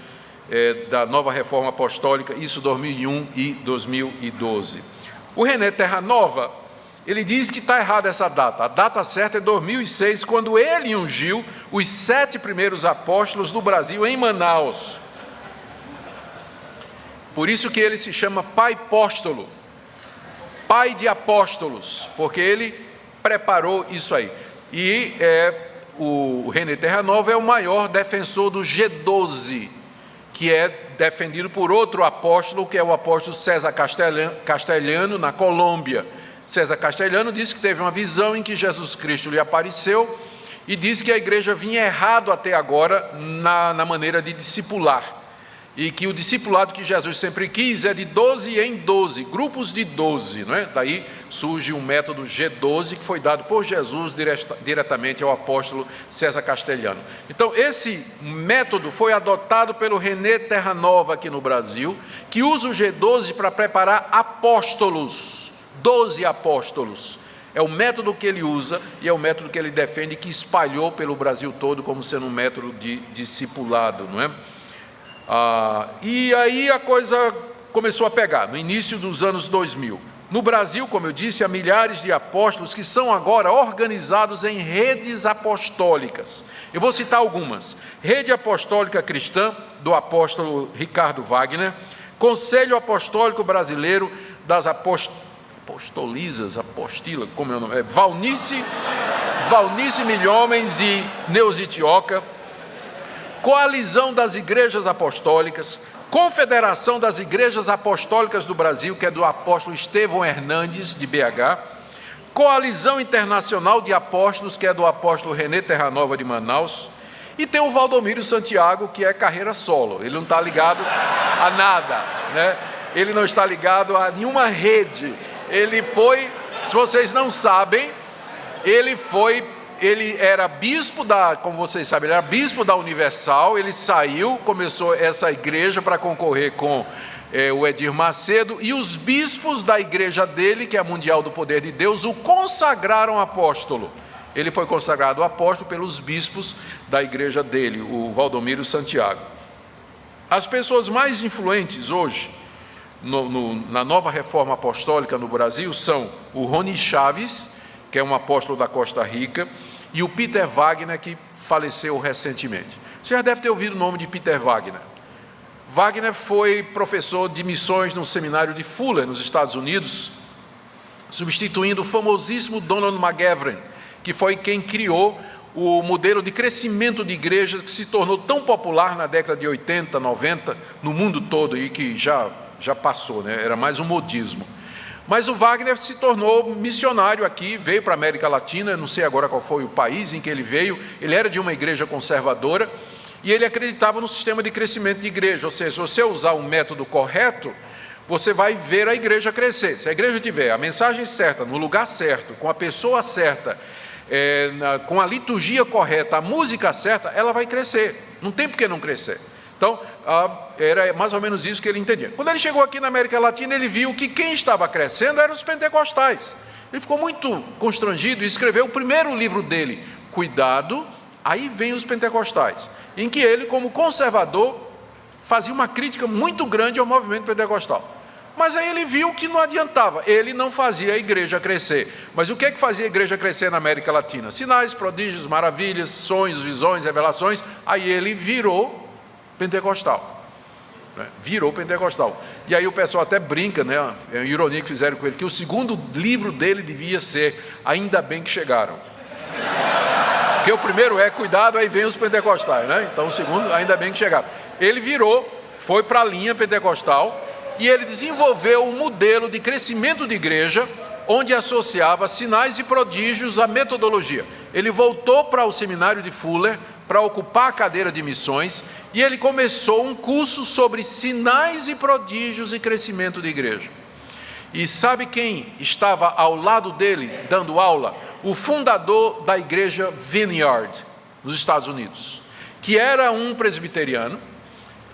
da nova reforma apostólica, isso 2001 e 2012. O René Terra Nova, ele diz que está errada essa data. A data certa é 2006, quando ele ungiu os 7 primeiros apóstolos do Brasil em Manaus. Por isso que ele se chama Pai Apóstolo, pai de apóstolos, porque ele preparou isso aí. E o René Terra Nova é o maior defensor do G12, que é defendido por outro apóstolo, que é o apóstolo César Castelhano, na Colômbia. César Castelhano disse que teve uma visão em que Jesus Cristo lhe apareceu e disse que a igreja vinha errado até agora na maneira de discipular, e que o discipulado que Jesus sempre quis é de 12 em 12, grupos de 12, não é? Daí surge um método G12 que foi dado por Jesus diretamente ao apóstolo César Castelhano. Então esse método foi adotado pelo René Terra Nova aqui no Brasil, que usa o G12 para preparar apóstolos, 12 apóstolos. É o método que ele usa e é o método que ele defende, que espalhou pelo Brasil todo como sendo um método de discipulado, não é? E aí a coisa começou a pegar, no início dos anos 2000. No Brasil, como eu disse, há milhares de apóstolos que são agora organizados em redes apostólicas. Eu vou citar algumas: Rede Apostólica Cristã, do apóstolo Ricardo Wagner; Conselho Apostólico Brasileiro das Apostila, como é o nome? Valnice Milhomens e Neuza Itioca; Coalizão das Igrejas Apostólicas; Confederação das Igrejas Apostólicas do Brasil, que é do apóstolo Estevão Hernandes, de BH; Coalizão Internacional de Apóstolos, que é do apóstolo René Terra Nova, de Manaus; e tem o Valdomiro Santiago, que é carreira solo, ele não está ligado a nada, né? Ele não está ligado a nenhuma rede. Ele foi, se vocês não sabem, ele era bispo como vocês sabem, ele era bispo da Universal. Ele saiu, começou essa igreja para concorrer com o Edir Macedo, e os bispos da igreja dele, que é a Mundial do Poder de Deus, o consagraram apóstolo. Ele foi consagrado apóstolo pelos bispos da igreja dele, o Valdomiro Santiago. As pessoas mais influentes hoje na nova reforma apostólica no Brasil são o Rony Chaves, que é um apóstolo da Costa Rica, e o Peter Wagner, que faleceu recentemente. Você já deve ter ouvido o nome de Peter Wagner. Wagner foi professor de missões no seminário de Fuller, nos Estados Unidos, substituindo o famosíssimo Donald McGavran, que foi quem criou o modelo de crescimento de igrejas que se tornou tão popular na década de 80, 90, no mundo todo, e que já passou, né? Era mais um modismo. Mas o Wagner se tornou missionário aqui, veio para a América Latina, não sei agora qual foi o país em que ele veio. Ele era de uma igreja conservadora e ele acreditava no sistema de crescimento de igreja, ou seja, se você usar um método correto, você vai ver a igreja crescer. Se a igreja tiver a mensagem certa, no lugar certo, com a pessoa certa, com a liturgia correta, a música certa, ela vai crescer. Não tem por que não crescer. Então, era mais ou menos isso que ele entendia. Quando ele chegou aqui na América Latina, ele viu que quem estava crescendo eram os pentecostais. Ele ficou muito constrangido e escreveu o primeiro livro dele, Cuidado, aí vem os pentecostais, em que ele, como conservador, fazia uma crítica muito grande ao movimento pentecostal. Mas aí ele viu que não adiantava, ele não fazia a igreja crescer. Mas o que é que fazia a igreja crescer na América Latina? Sinais, prodígios, maravilhas, sonhos, visões, revelações. Aí ele virou pentecostal. Virou pentecostal. E aí o pessoal até brinca, né? É uma ironia que fizeram com ele, que o segundo livro dele devia ser Ainda Bem que Chegaram. Porque o primeiro é Cuidado, aí vem os pentecostais, né? Então o segundo, Ainda Bem que Chegaram. Ele virou, foi para a linha pentecostal, e ele desenvolveu um modelo de crescimento de igreja, onde associava sinais e prodígios à metodologia. Ele voltou para o seminário de Fuller, para ocupar a cadeira de missões, e ele começou um curso sobre sinais e prodígios e crescimento de igreja. E sabe quem estava ao lado dele, dando aula? O fundador da igreja Vineyard, nos Estados Unidos, que era um presbiteriano,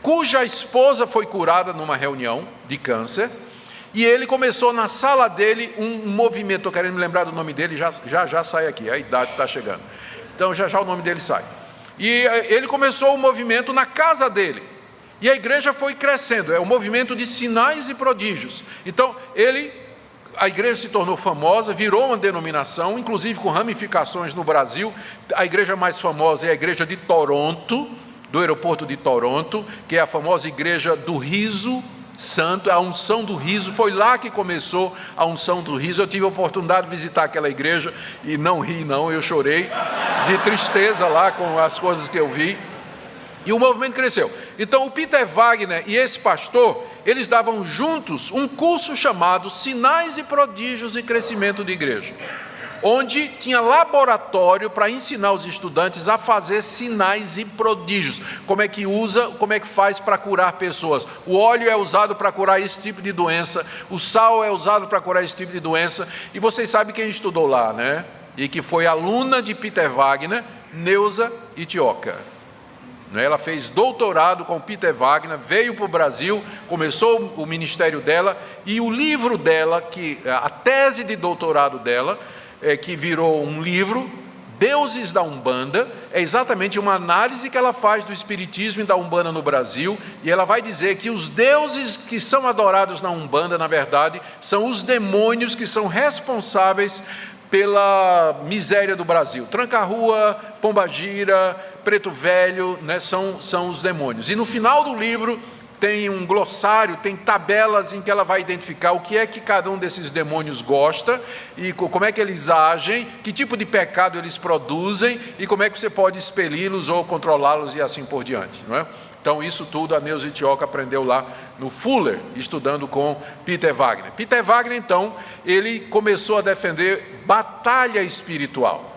cuja esposa foi curada numa reunião de câncer, e ele começou na sala dele um movimento. Estou querendo me lembrar do nome dele, já sai aqui, a idade está chegando, então já o nome dele sai. E ele começou o movimento na casa dele, e a igreja foi crescendo, é o movimento de sinais e prodígios. Então a igreja se tornou famosa, virou uma denominação, inclusive com ramificações no Brasil. A igreja mais famosa é a igreja de Toronto, do aeroporto de Toronto, que é a famosa igreja do riso santo, a unção do riso. Foi lá que começou a unção do riso. Eu tive a oportunidade de visitar aquela igreja e não ri não, eu chorei de tristeza lá com as coisas que eu vi. E o movimento cresceu. Então o Peter Wagner e esse pastor, eles davam juntos um curso chamado Sinais e Prodígios e Crescimento de Igreja, onde tinha laboratório para ensinar os estudantes a fazer sinais e prodígios. Como é que faz para curar pessoas. O óleo é usado para curar esse tipo de doença, o sal é usado para curar esse tipo de doença. E vocês sabem quem estudou lá, né? E que foi aluna de Peter Wagner, Neuza Itioca. Ela fez doutorado com Peter Wagner, veio para o Brasil, começou o ministério dela, e o livro dela, a tese de doutorado dela, que virou um livro, Deuses da Umbanda, é exatamente uma análise que ela faz do espiritismo e da Umbanda no Brasil, e ela vai dizer que os deuses que são adorados na Umbanda, na verdade, são os demônios que são responsáveis pela miséria do Brasil. Tranca-rua, Pombagira, Preto Velho, né, são os demônios. E no final do livro tem um glossário, tem tabelas em que ela vai identificar o que é que cada um desses demônios gosta, e como é que eles agem, que tipo de pecado eles produzem, e como é que você pode expeli-los ou controlá-los e assim por diante, não é? Então isso tudo a Neuza Itioca aprendeu lá no Fuller, estudando com Peter Wagner. Peter Wagner, então, ele começou a defender batalha espiritual.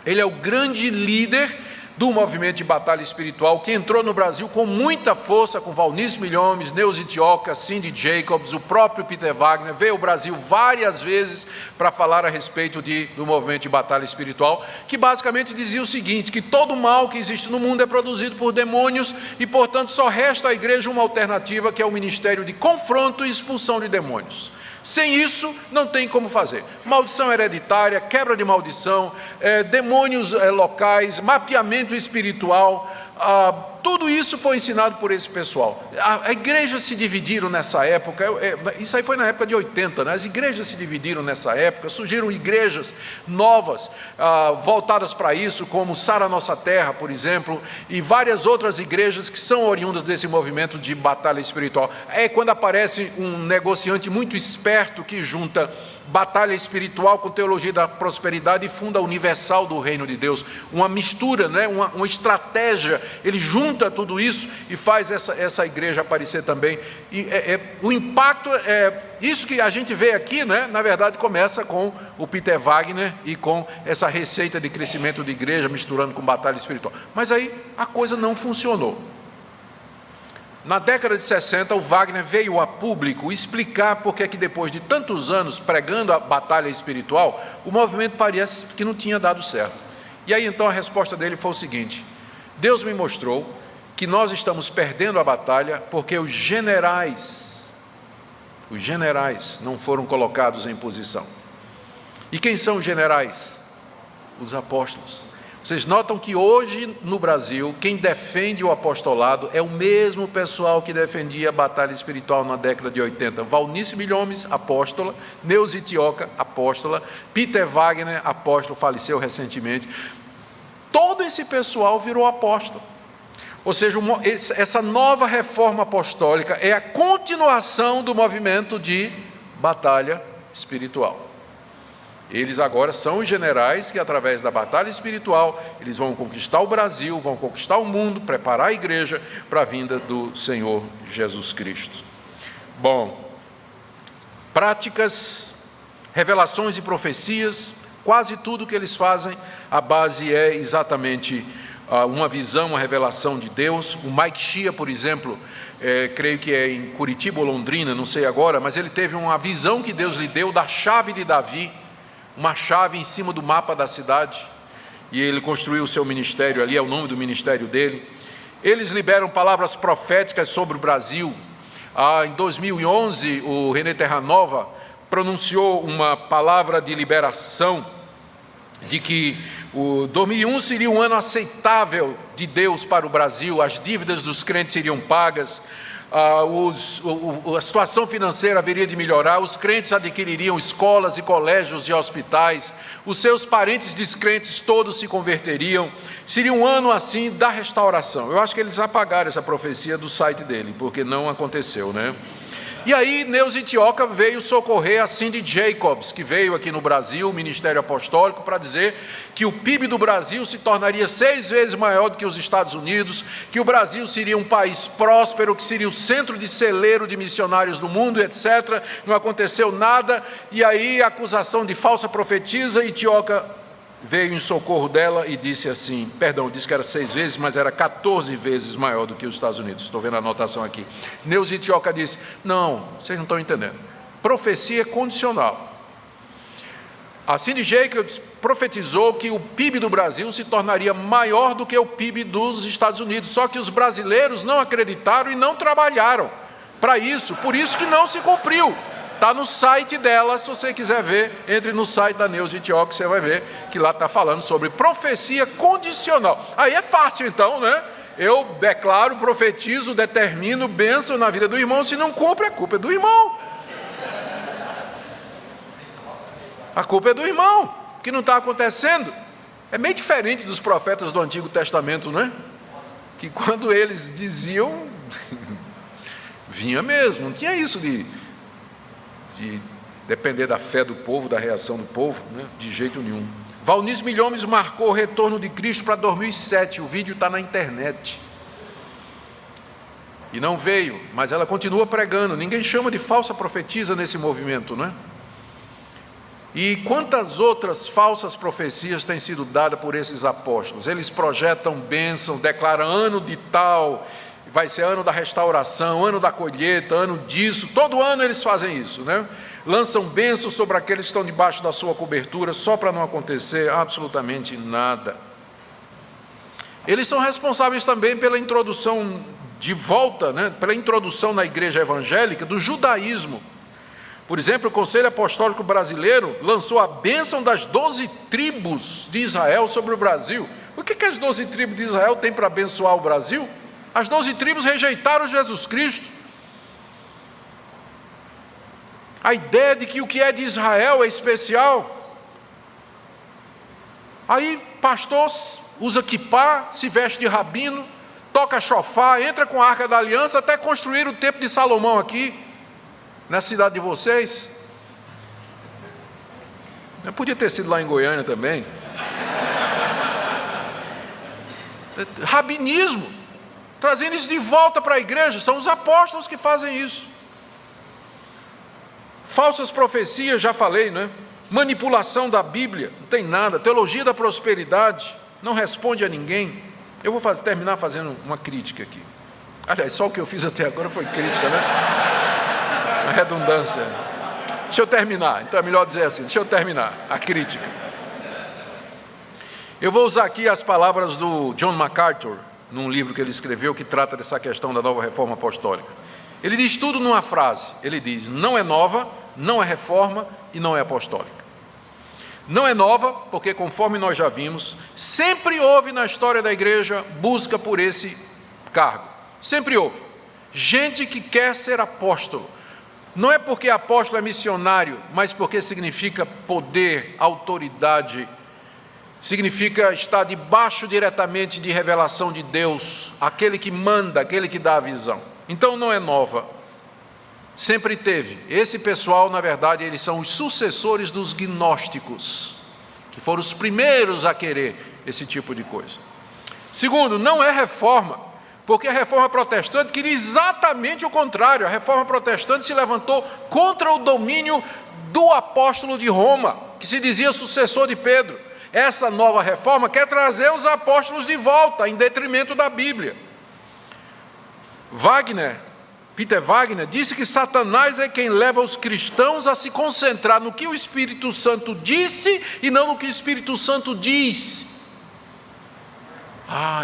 Ele é o grande líder do movimento de batalha espiritual, que entrou no Brasil com muita força, com Valnice Milhomes, Neuza Itioca, Cindy Jacobs, o próprio Peter Wagner, veio ao Brasil várias vezes para falar a respeito do movimento de batalha espiritual, que basicamente dizia o seguinte, que todo mal que existe no mundo é produzido por demônios, e portanto só resta à igreja uma alternativa, que é o ministério de confronto e expulsão de demônios. Sem isso, não tem como fazer. Maldição hereditária, quebra de maldição, demônios locais, mapeamento espiritual, tudo isso foi ensinado por esse pessoal. A igreja se dividiram nessa época, isso aí foi na época de 80, né? As igrejas se dividiram nessa época, surgiram igrejas novas, voltadas para isso, como Sara Nossa Terra, por exemplo, e várias outras igrejas que são oriundas desse movimento de batalha espiritual. É quando aparece um negociante muito esperto que junta batalha espiritual com teologia da prosperidade e funda a Universal do Reino de Deus, uma mistura, né? uma estratégia. Ele junta tudo isso e faz essa igreja aparecer também, e o impacto, isso que a gente vê aqui, né? Na verdade começa com o Peter Wagner e com essa receita de crescimento de igreja, misturando com batalha espiritual, mas aí a coisa não funcionou. Na década de 60, o Wagner veio a público explicar porque é que depois de tantos anos pregando a batalha espiritual, o movimento parece que não tinha dado certo. E aí então a resposta dele foi o seguinte: Deus me mostrou que nós estamos perdendo a batalha porque os generais não foram colocados em posição. E quem são os generais? Os apóstolos. Vocês notam que hoje no Brasil, quem defende o apostolado é o mesmo pessoal que defendia a batalha espiritual na década de 80. Valnice Milhomes, apóstola; Neuza Itioca, apóstola; Peter Wagner, apóstolo, faleceu recentemente. Todo esse pessoal virou apóstolo. Ou seja, essa nova reforma apostólica é a continuação do movimento de batalha espiritual. Eles agora são os generais que, através da batalha espiritual, eles vão conquistar o Brasil, vão conquistar o mundo, preparar a igreja para a vinda do Senhor Jesus Cristo. Bom, práticas, revelações e profecias, quase tudo que eles fazem, a base é exatamente uma visão, uma revelação de Deus. O Mike Shea, por exemplo, creio que é em Curitiba ou Londrina, não sei agora, mas ele teve uma visão que Deus lhe deu da chave de Davi, uma chave em cima do mapa da cidade, e ele construiu o seu ministério ali, é o nome do ministério dele. Eles liberam palavras proféticas sobre o Brasil. Em 2011, o René Terranova pronunciou uma palavra de liberação, de que o 2001 seria um ano aceitável de Deus para o Brasil, as dívidas dos crentes seriam pagas, a situação financeira haveria de melhorar, os crentes adquiririam escolas e colégios e hospitais, os seus parentes descrentes todos se converteriam, seria um ano assim da restauração. Eu acho que eles apagaram essa profecia do site dele, porque não aconteceu, né? E aí Neuza Itioca veio socorrer a Cindy Jacobs, que veio aqui no Brasil, o Ministério Apostólico, para dizer que o PIB do Brasil se tornaria 6 vezes maior do que os Estados Unidos, que o Brasil seria um país próspero, que seria o centro de celeiro de missionários do mundo, etc. Não aconteceu nada, e aí a acusação de falsa profetisa, Itioca veio em socorro dela e disse assim, disse que era 6 vezes, mas era 14 vezes maior do que os Estados Unidos. Estou vendo a anotação aqui. Neuza Itioca disse, não, vocês não estão entendendo. Profecia condicional. A Cindy Jacobs profetizou que o PIB do Brasil se tornaria maior do que o PIB dos Estados Unidos, só que os brasileiros não acreditaram e não trabalharam para isso, por isso que não se cumpriu. Está no site dela, se você quiser ver, entre no site da Neuza Itioca, você vai ver que lá está falando sobre profecia condicional. Aí é fácil então, né? Eu declaro, profetizo, determino bênção na vida do irmão, se não cumpre, a culpa é do irmão. A culpa é do irmão, que não está acontecendo. É meio diferente dos profetas do Antigo Testamento, né? Que quando eles diziam, vinha mesmo, não tinha isso de depender da fé do povo, da reação do povo, né? De jeito nenhum. Valnice Milhomes marcou o retorno de Cristo para 2007, o vídeo está na internet. E não veio, mas ela continua pregando, ninguém chama de falsa profetisa nesse movimento, né? E quantas outras falsas profecias têm sido dadas por esses apóstolos? Eles projetam bênção, declaram ano de tal, vai ser ano da restauração, ano da colheita, ano disso, todo ano eles fazem isso, né? Lançam bênçãos sobre aqueles que estão debaixo da sua cobertura, só para não acontecer absolutamente nada. Eles são responsáveis também pela introdução de volta, né? Pela introdução na igreja evangélica do judaísmo. Por exemplo, o Conselho Apostólico Brasileiro lançou a bênção das 12 tribos de Israel sobre o Brasil. O que as 12 tribos de Israel têm para abençoar o Brasil? As 12 tribos rejeitaram Jesus Cristo. A ideia de que o que é de Israel é especial. Aí, pastor usa quipá, se veste de rabino, toca chofar, entra com a Arca da Aliança, até construir o Templo de Salomão aqui, na cidade de vocês. Eu podia ter sido lá em Goiânia também. Rabinismo. Trazendo isso de volta para a igreja, são os apóstolos que fazem isso. Falsas profecias, já falei, né? Manipulação da Bíblia, não tem nada. Teologia da prosperidade, não responde a ninguém. Eu vou terminar fazendo uma crítica aqui. Aliás, só o que eu fiz até agora foi crítica, né? A redundância. Deixa eu terminar, então é melhor dizer assim, deixa eu terminar a crítica. Eu vou usar aqui as palavras do John MacArthur, num livro que ele escreveu que trata dessa questão da nova reforma apostólica. Ele diz tudo numa frase, ele diz: não é nova, não é reforma e não é apostólica. Não é nova, porque conforme nós já vimos, sempre houve na história da igreja busca por esse cargo. Sempre houve. Gente que quer ser apóstolo. Não é porque apóstolo é missionário, mas porque significa poder, autoridade, significa estar debaixo diretamente de revelação de Deus, aquele que manda, aquele que dá a visão. Então não é nova. Sempre teve. Esse pessoal, na verdade, eles são os sucessores dos gnósticos, que foram os primeiros a querer esse tipo de coisa. Segundo, não é reforma, porque a reforma protestante queria exatamente o contrário. A reforma protestante se levantou contra o domínio do apóstolo de Roma, que se dizia sucessor de Pedro. Essa nova reforma quer trazer os apóstolos de volta, em detrimento da Bíblia. Peter Wagner disse que Satanás é quem leva os cristãos a se concentrar no que o Espírito Santo disse e não no que o Espírito Santo diz.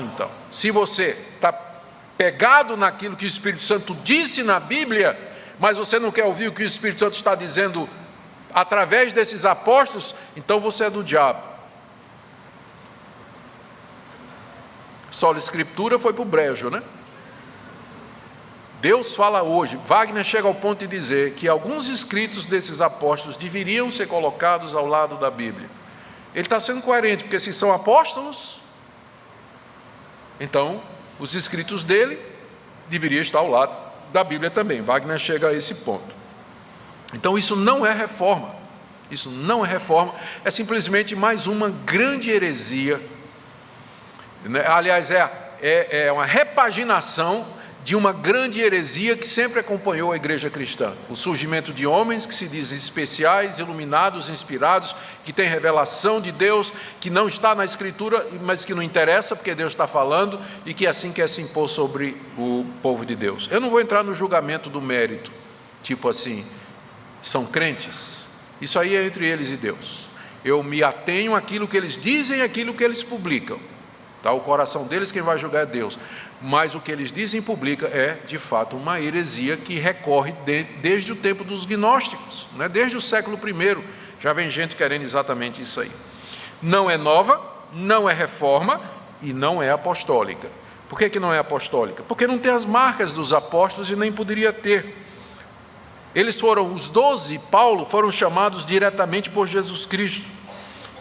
Então, se você está pegado naquilo que o Espírito Santo disse na Bíblia, mas você não quer ouvir o que o Espírito Santo está dizendo através desses apóstolos, então você é do diabo. Sola Escritura foi para o brejo, né? Deus fala hoje. Wagner chega ao ponto de dizer que alguns escritos desses apóstolos deveriam ser colocados ao lado da Bíblia. Ele está sendo coerente, porque se são apóstolos, então os escritos dele deveriam estar ao lado da Bíblia também. Wagner chega a esse ponto. Então isso não é reforma. Isso não é reforma, é simplesmente mais uma grande heresia. Aliás, é uma repaginação de uma grande heresia que sempre acompanhou a igreja cristã. O surgimento de homens que se dizem especiais, iluminados, inspirados, que têm revelação de Deus, que não está na Escritura, mas que não interessa porque Deus está falando e que assim quer se impor sobre o povo de Deus. Eu não vou entrar no julgamento do mérito, tipo assim, são crentes? Isso aí é entre eles e Deus. Eu me atenho àquilo que eles dizem e àquilo que eles publicam. Tá? O coração deles, quem vai julgar é Deus. Mas o que eles dizem e publicam é, de fato, uma heresia que recorre desde o tempo dos gnósticos, né? Desde o século I, já vem gente querendo exatamente isso aí. Não é nova, não é reforma e não é apostólica. Por que não é apostólica? Porque não tem as marcas dos apóstolos e nem poderia ter. Os 12, Paulo, foram chamados diretamente por Jesus Cristo.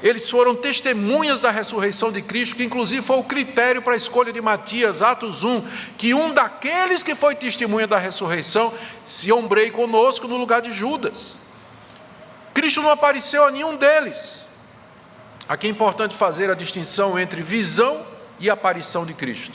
Eles foram testemunhas da ressurreição de Cristo, que inclusive foi o critério para a escolha de Matias, Atos 1, que um daqueles que foi testemunha da ressurreição se ombreie conosco no lugar de Judas. Cristo não apareceu a nenhum deles. Aqui é importante fazer a distinção entre visão e aparição de Cristo.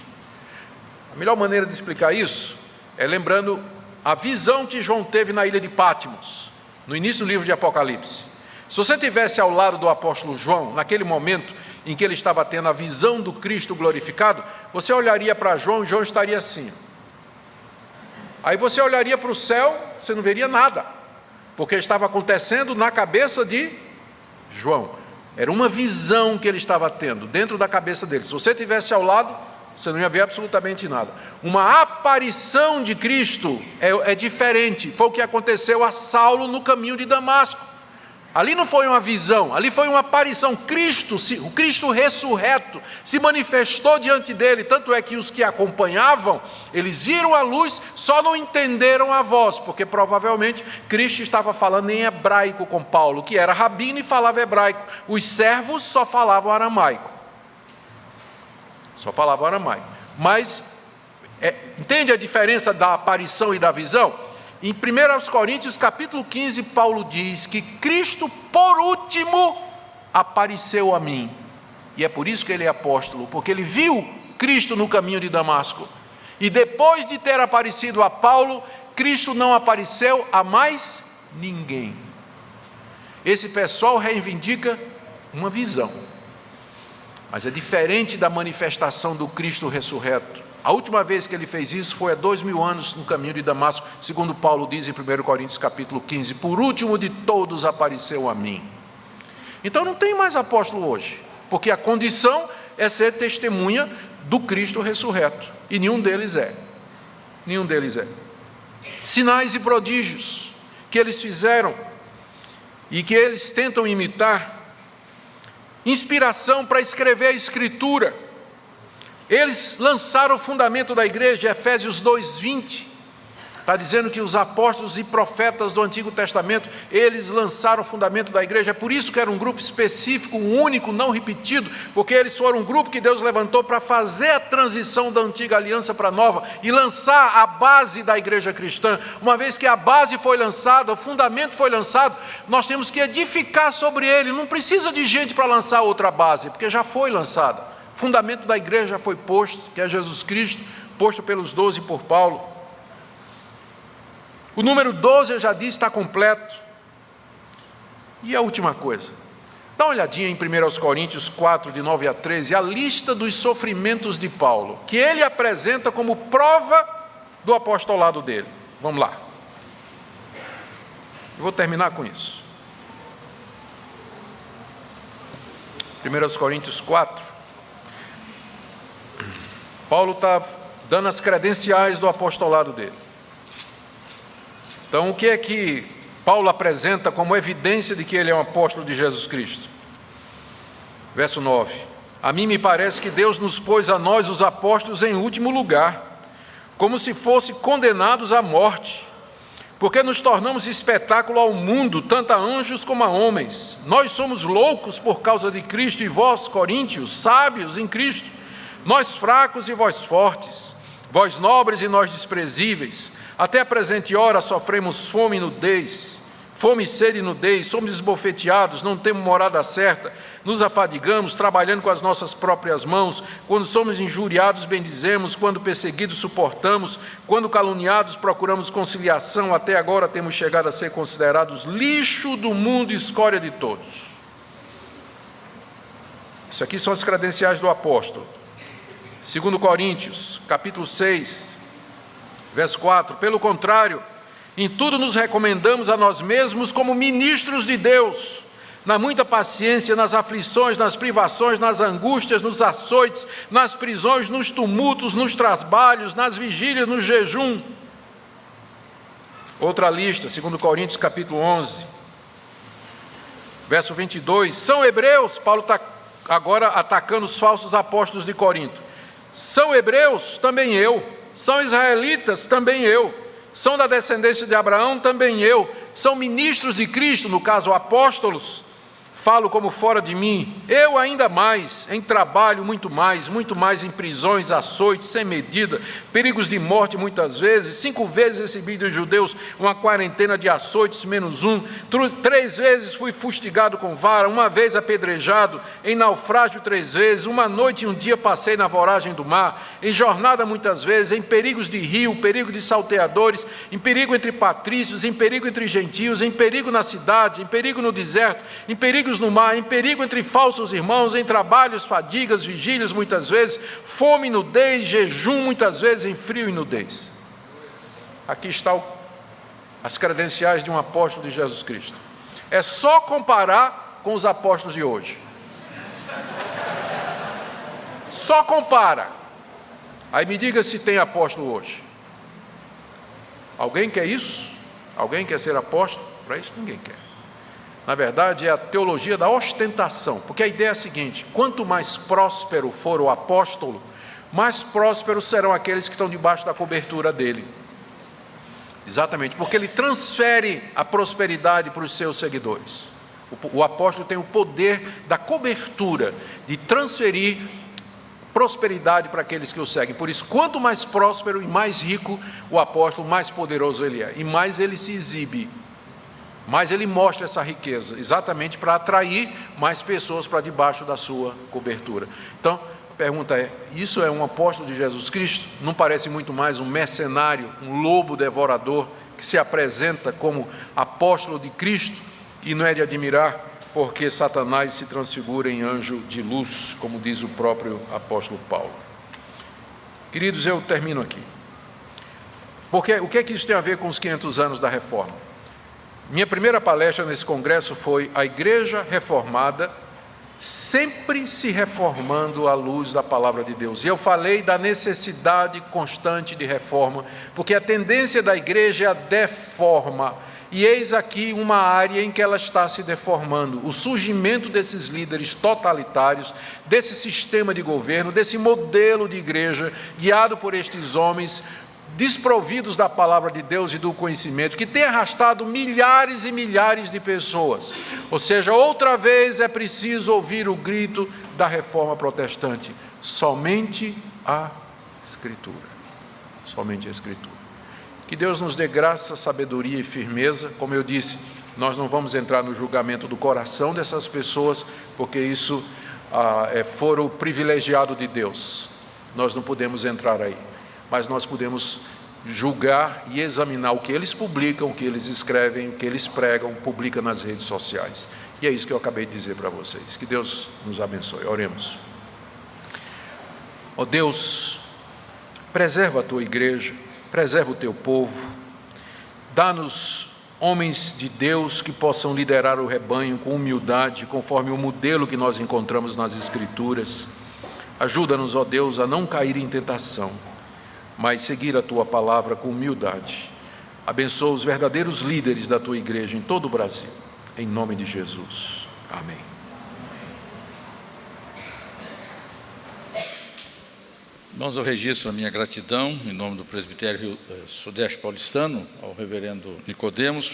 A melhor maneira de explicar isso é lembrando a visão que João teve na ilha de Patmos, no início do livro de Apocalipse. Se você estivesse ao lado do apóstolo João, naquele momento em que ele estava tendo a visão do Cristo glorificado, você olharia para João e João estaria assim. Aí você olharia para o céu, você não veria nada, porque estava acontecendo na cabeça de João. Era uma visão que ele estava tendo dentro da cabeça dele. Se você estivesse ao lado, você não ia ver absolutamente nada. Uma aparição de Cristo é diferente. Foi o que aconteceu a Saulo no caminho de Damasco. Ali não foi uma visão, ali foi uma aparição. O Cristo ressurreto se manifestou diante dele, tanto é que os que acompanhavam, eles viram a luz, só não entenderam a voz, porque provavelmente Cristo estava falando em hebraico com Paulo, que era rabino e falava hebraico. Os servos só falavam aramaico. Mas, entende a diferença da aparição e da visão? Em 1 Coríntios capítulo 15, Paulo diz que Cristo, por último, apareceu a mim. E é por isso que ele é apóstolo, porque ele viu Cristo no caminho de Damasco. E depois de ter aparecido a Paulo, Cristo não apareceu a mais ninguém. Esse pessoal reivindica uma visão, mas é diferente da manifestação do Cristo ressurreto, A última vez que ele fez isso foi há 2000 anos no caminho de Damasco, segundo Paulo diz em 1 Coríntios capítulo 15, por último de todos apareceu a mim. Então não tem mais apóstolo hoje, porque a condição é ser testemunha do Cristo ressurreto, e nenhum deles é. Sinais e prodígios que eles fizeram e que eles tentam imitar, inspiração para escrever a Escritura. Eles lançaram o fundamento da igreja, Efésios 2:20, está dizendo que os apóstolos e profetas do Antigo Testamento, eles lançaram o fundamento da igreja. É por isso que era um grupo específico, único, não repetido, porque eles foram um grupo que Deus levantou para fazer a transição da antiga aliança para a nova e lançar a base da igreja cristã. Uma vez que a base foi lançada, o fundamento foi lançado, nós temos que edificar sobre ele. Não precisa de gente para lançar outra base, porque já foi lançada. O fundamento da igreja já foi posto, que é Jesus Cristo, posto pelos 12 por Paulo. O número 12, eu já disse, está completo. E a última coisa, dá uma olhadinha em 1 Coríntios 4, de 9 a 13, a lista dos sofrimentos de Paulo, que ele apresenta como prova do apostolado dele. Vamos lá. Eu vou terminar com isso. 1 Coríntios 4. Paulo está dando as credenciais do apostolado dele. Então, o que é que Paulo apresenta como evidência de que ele é um apóstolo de Jesus Cristo? Verso 9. A mim me parece que Deus nos pôs a nós, os apóstolos, em último lugar, como se fossem condenados à morte, porque nos tornamos espetáculo ao mundo, tanto a anjos como a homens. Nós somos loucos por causa de Cristo, e vós, coríntios, sábios em Cristo. Nós fracos e vós fortes, vós nobres e nós desprezíveis. Até a presente hora sofremos fome e nudez, fome, sede e nudez, somos esbofeteados, não temos morada certa, nos afadigamos, trabalhando com as nossas próprias mãos. Quando somos injuriados, bendizemos, quando perseguidos, suportamos, quando caluniados, procuramos conciliação. Até agora temos chegado a ser considerados lixo do mundo e escória de todos. Isso aqui são as credenciais do apóstolo. 2 Coríntios, capítulo 6, verso 4. Pelo contrário, em tudo nos recomendamos a nós mesmos como ministros de Deus, na muita paciência, nas aflições, nas privações, nas angústias, nos açoites, nas prisões, nos tumultos, nos trabalhos, nas vigílias, no jejum. Outra lista, 2 Coríntios capítulo 11, verso 22. São hebreus, Paulo está agora atacando os falsos apóstolos de Corinto. São hebreus, também eu. São israelitas, também eu. São da descendência de Abraão, também eu. São ministros de Cristo, no caso apóstolos, falo como fora de mim. Eu ainda mais, em trabalho muito mais em prisões, açoites, sem medida, perigos de morte muitas vezes. 5 vezes recebi dos judeus uma quarentena de açoites menos 1. 3 vezes fui fustigado com vara, 1 vez apedrejado, em naufrágio 3 vezes, 1 noite e 1 dia passei na voragem do mar, em jornada muitas vezes, em perigos de rio, perigo de salteadores, em perigo entre patrícios, em perigo entre gentios, em perigo na cidade, em perigo no deserto, em perigos no mar, em perigo entre falsos irmãos, em trabalhos, fadigas, vigílias muitas vezes, fome e nudez, jejum muitas vezes, em frio e nudez. Aqui estão as credenciais de um apóstolo de Jesus Cristo. É só comparar com os apóstolos de hoje. Só compara. Aí me diga se tem apóstolo hoje. Alguém quer isso? Alguém quer ser apóstolo? Para isso ninguém quer. Na verdade, é a teologia da ostentação, porque a ideia é a seguinte: quanto mais próspero for o apóstolo, mais prósperos serão aqueles que estão debaixo da cobertura dele. Exatamente, porque ele transfere a prosperidade para os seus seguidores. O apóstolo tem o poder da cobertura, de transferir prosperidade para aqueles que o seguem. Por isso, quanto mais próspero e mais rico o apóstolo, mais poderoso ele é, e mais ele se exibe. Mas ele mostra essa riqueza, exatamente para atrair mais pessoas para debaixo da sua cobertura. Então, a pergunta é, isso é um apóstolo de Jesus Cristo? Não parece muito mais um mercenário, um lobo devorador, que se apresenta como apóstolo de Cristo? E não é de admirar, porque Satanás se transfigura em anjo de luz, como diz o próprio apóstolo Paulo. Queridos, eu termino aqui. Porque o que é que isso tem a ver com os 500 anos da Reforma? Minha primeira palestra nesse congresso foi a Igreja Reformada sempre se reformando à luz da palavra de Deus. E eu falei da necessidade constante de reforma, porque a tendência da igreja é a deforma. E eis aqui uma área em que ela está se deformando. O surgimento desses líderes totalitários, desse sistema de governo, desse modelo de igreja, guiado por estes homens desprovidos da palavra de Deus e do conhecimento, que tem arrastado milhares e milhares de pessoas. Ou seja, outra vez é preciso ouvir o grito da reforma protestante: somente a Escritura. Somente a Escritura. Que Deus nos dê graça, sabedoria e firmeza. Como eu disse, nós não vamos entrar no julgamento do coração dessas pessoas, porque isso for o privilegiado de Deus. Nós não podemos entrar aí. Mas nós podemos julgar e examinar o que eles publicam, o que eles escrevem, o que eles pregam, publicam nas redes sociais. E é isso que eu acabei de dizer para vocês. Que Deus nos abençoe. Oremos. Ó Deus, preserva a tua igreja, preserva o teu povo, dá-nos homens de Deus que possam liderar o rebanho com humildade, conforme o modelo que nós encontramos nas Escrituras. Ajuda-nos, ó Deus, a não cair em tentação, mas seguir a tua palavra com humildade. Abençoa os verdadeiros líderes da tua igreja em todo o Brasil, em nome de Jesus. Amém. Irmãos, eu registro a minha gratidão, em nome do Presbitério Sudeste Paulistano, ao reverendo Nicodemos,